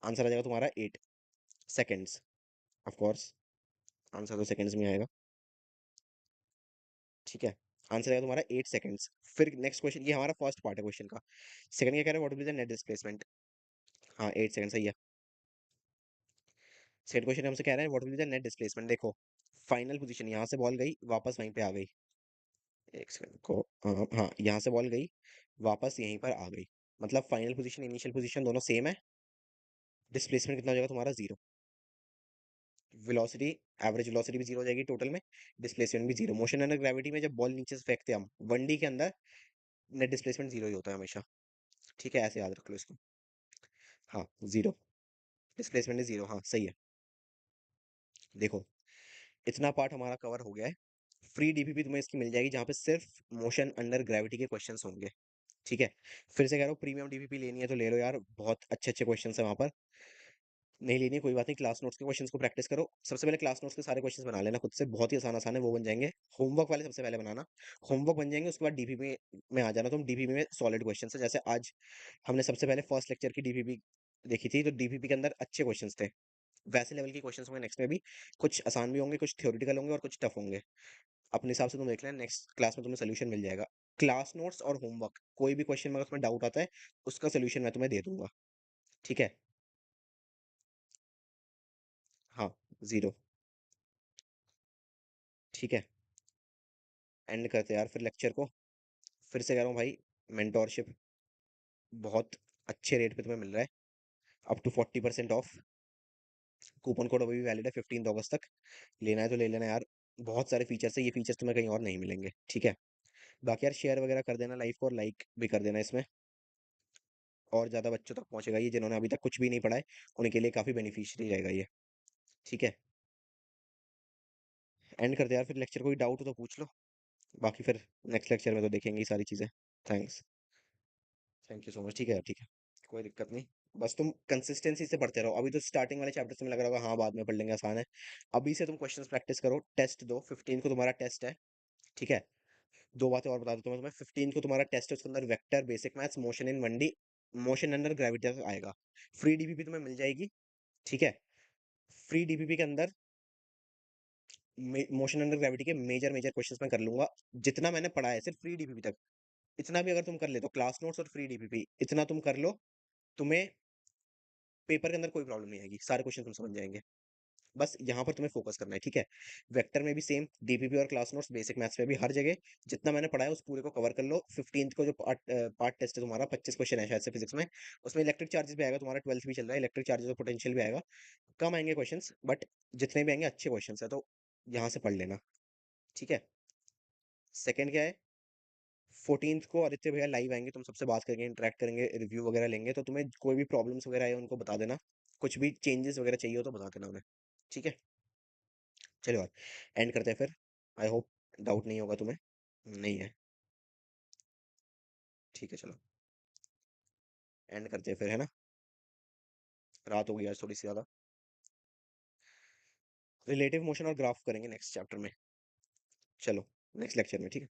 आंसर आ जाएगा तुम्हारा 8 सेकेंड्स। ऑफ कोर्स आंसर तो सेकंड्स में आएगा। ठीक है, आंसर आएगा तुम्हारा 8 सेकेंड्स। फिर नेक्स्ट क्वेश्चन, ये हमारा फर्स्ट पार्ट है क्वेश्चन का। सेकंड क्या कह रहा है? What will be the net displacement? हाँ 8 सेकंड सही है। सेकंड क्वेश्चन हमसे कह रहा है what will be the net displacement. देखो, फाइनल पोजीशन, यहाँ से बॉल गई वापस वहीं पे आ गई। एक सेकंड को, हाँ यहाँ से बॉल गई वापस यहीं पर आ गई, मतलब फाइनल पोजीशन इनिशियल पोजीशन दोनों सेम है। डिस्प्लेसमेंट कितना हो जाएगा तुम्हारा? 0। वेलोसिटी, एवरेज वेलोसिटी भी 0 हो जाएगी टोटल में, डिस्प्लेसमेंट भी 0। मोशन अंडर ग्रेविटी में जब बॉल नीचे से फेंकते हैं हम 1D के अंदर, नेट डिस्प्लेसमेंट 0 ही होता है हमेशा। ठीक है, ऐसे याद रख लो इसको। हाँ 0, डिस्प्लेसमेंट इज 0, हाँ सही है। देखो, इतना पार्ट हमारा कवर हो गया है। फ्री डीपीपी तुम्हें इसकी मिल जाएगी, जहाँ पे सिर्फ मोशन अंडर ग्रेविटी के क्वेश्चंस होंगे। ठीक है, फिर से कह रहा हूँ, प्रीमियम डीपीपी लेनी है तो ले लो यार, बहुत अच्छे अच्छे क्वेश्चंस है वहाँ पर। नहीं लेनी है कोई बात नहीं, क्लास नोट्स के क्वेश्चंस को प्रैक्टिस करो। सबसे पहले क्लास नोट्स के सारे क्वेश्चंस बना लेना खुद से, बहुत ही आसान आसान है, वो बन जाएंगे। होमवर्क वाले सबसे पहले बनाना, होमवर्क बन जाएंगे, उसके बाद डीपीपी में आ जाना तुम। डीपीपी में सॉलिड क्वेश्चन है, जैसे आज हमने सबसे पहले फर्स्ट लेक्चर की डीपीपी देखी थी, तो डीपीपी के अंदर अच्छे क्वेश्चंस थे। वैसे लेवल के क्वेश्चंस होंगे नेक्स्ट में भी, कुछ आसान भी होंगे, कुछ थ्योरेटिकल होंगे और कुछ टफ होंगे। अपने हिसाब से तुम देख लेना, नेक्स्ट क्लास में तुम्हें सोल्यूशन मिल जाएगा। क्लास नोट्स और होमवर्क, कोई भी क्वेश्चन में अगर तुम्हें डाउट आता है, उसका सॉल्यूशन मैं तुम्हें दे दूँगा, ठीक है? हाँ, 0, ठीक है? एंड करते हैं यार फिर लेक्चर को। फिर से कह रहा हूँ भाई, मेंटोरशिप बहुत अच्छे रेट पे तुम्हें मिल रहा है, up to 40% off. Coupon code अभी भी वैलिड है 15 अगस्त तक। लेना है तो ले लेना यार। बहुत सारे फीचर्स है, ये फीचर्स तुम्हें कहीं और नहीं मिलेंगे, ठीक है? बाकी यार शेयर वगैरह कर देना लाइव को, और लाइक भी कर देना इसमें। और ज़्यादा बच्चों तक पहुंचेगा ये, जिन्होंने अभी तक कुछ भी नहीं पढ़ा है, उनके लिए काफ़ी बेनिफिशियरी रहेगा ये, ठीक है? एंड कर दे यार फिर लेक्चर, कोई डाउट हो तो पूछ लो। बाकी फिर नेक्स्ट लेक्चर में तो देखेंगे ये सारी चीज़ें। Thanks. Thank you so much, ठीक है यार, ठीक है। कोई दिक्कत नहीं। बस तुम कंसिस्टेंसी से पढ़ते रहो। अभी तो स्टार्टिंग वाले चैप्टर में लग रहा होगा हाँ बाद में पढ़ लेंगे, आसान है। अभी से तुम क्वेश्चंस प्रैक्टिस करो, टेस्ट दो। 15 को तुम्हारा टेस्ट है, ठीक है? दो बातें और बता देता हूँ मैं तुम्हें। 15 को तुम्हारा टेस्ट है, उसके अंदर vector, basic maths, motion in 1D, motion under gravity तक आएगा। फ्री डीबीपी तुम्हें मिल जाएगी, ठीक है? फ्री डीबीपी के अंदर मोशन अंडर ग्रेविटी के मेजर मेजर क्वेश्चंस मैं कर लूंगा। जितना मैंने पढ़ा है सिर्फ फ्री डीबीपी तक, इतना भी अगर तुम कर ले तो क्लास नोट्स और फ्री डीबीपी इतना तुम कर लो, तुम्हें पेपर के अंदर कोई प्रॉब्लम नहीं आएगी, सारे क्वेश्चन तुम समझ जाएंगे। बस यहाँ पर तुम्हें फोकस करना है, ठीक है? वेक्टर में भी सेम, डीपीपी और क्लास नोट्स, बेसिक मैथ्स में भी, हर जगह जितना मैंने पढ़ा है उस पूरे को कवर कर लो। 15 को जो पार्ट टेस्ट है तुम्हारा, 25 क्वेश्चन है शायद से फिजिक्स में, उसमें इलेक्ट्रिक चार्जेस भी आएगा, तुम्हारा 12th भी चल रहा है, इलेक्ट्रिक चार्जेस और पोटेंशियल भी आएगा। कम आएंगे क्वेश्चंस, बट जितने भी आएंगे अच्छे क्वेश्चंस है, तो यहाँ से पढ़ लेना, ठीक है? सेकंड क्या है? 14th को आदित्य भैया लाइव आएंगे, तुम सबसे बात करेंगे, इंटरेक्ट करेंगे, रिव्यू वगैरह लेंगे, तो तुम्हें कोई भी प्रॉब्लम्स वगैरह है उनको बता देना। कुछ भी चेंजेस वगैरह चाहिए हो तो बता देना उन्हें, ठीक है? चलो यार, एंड करते हैं फिर। आई होप डाउट नहीं होगा तुम्हें। नहीं है? ठीक है, चलो एंड करते हैं फिर, है ना? रात हो गई आज थोड़ी सी ज़्यादा। रिलेटिव मोशन और ग्राफ करेंगे नेक्स्ट चैप्टर में। चलो, नेक्स्ट लेक्चर में, ठीक है?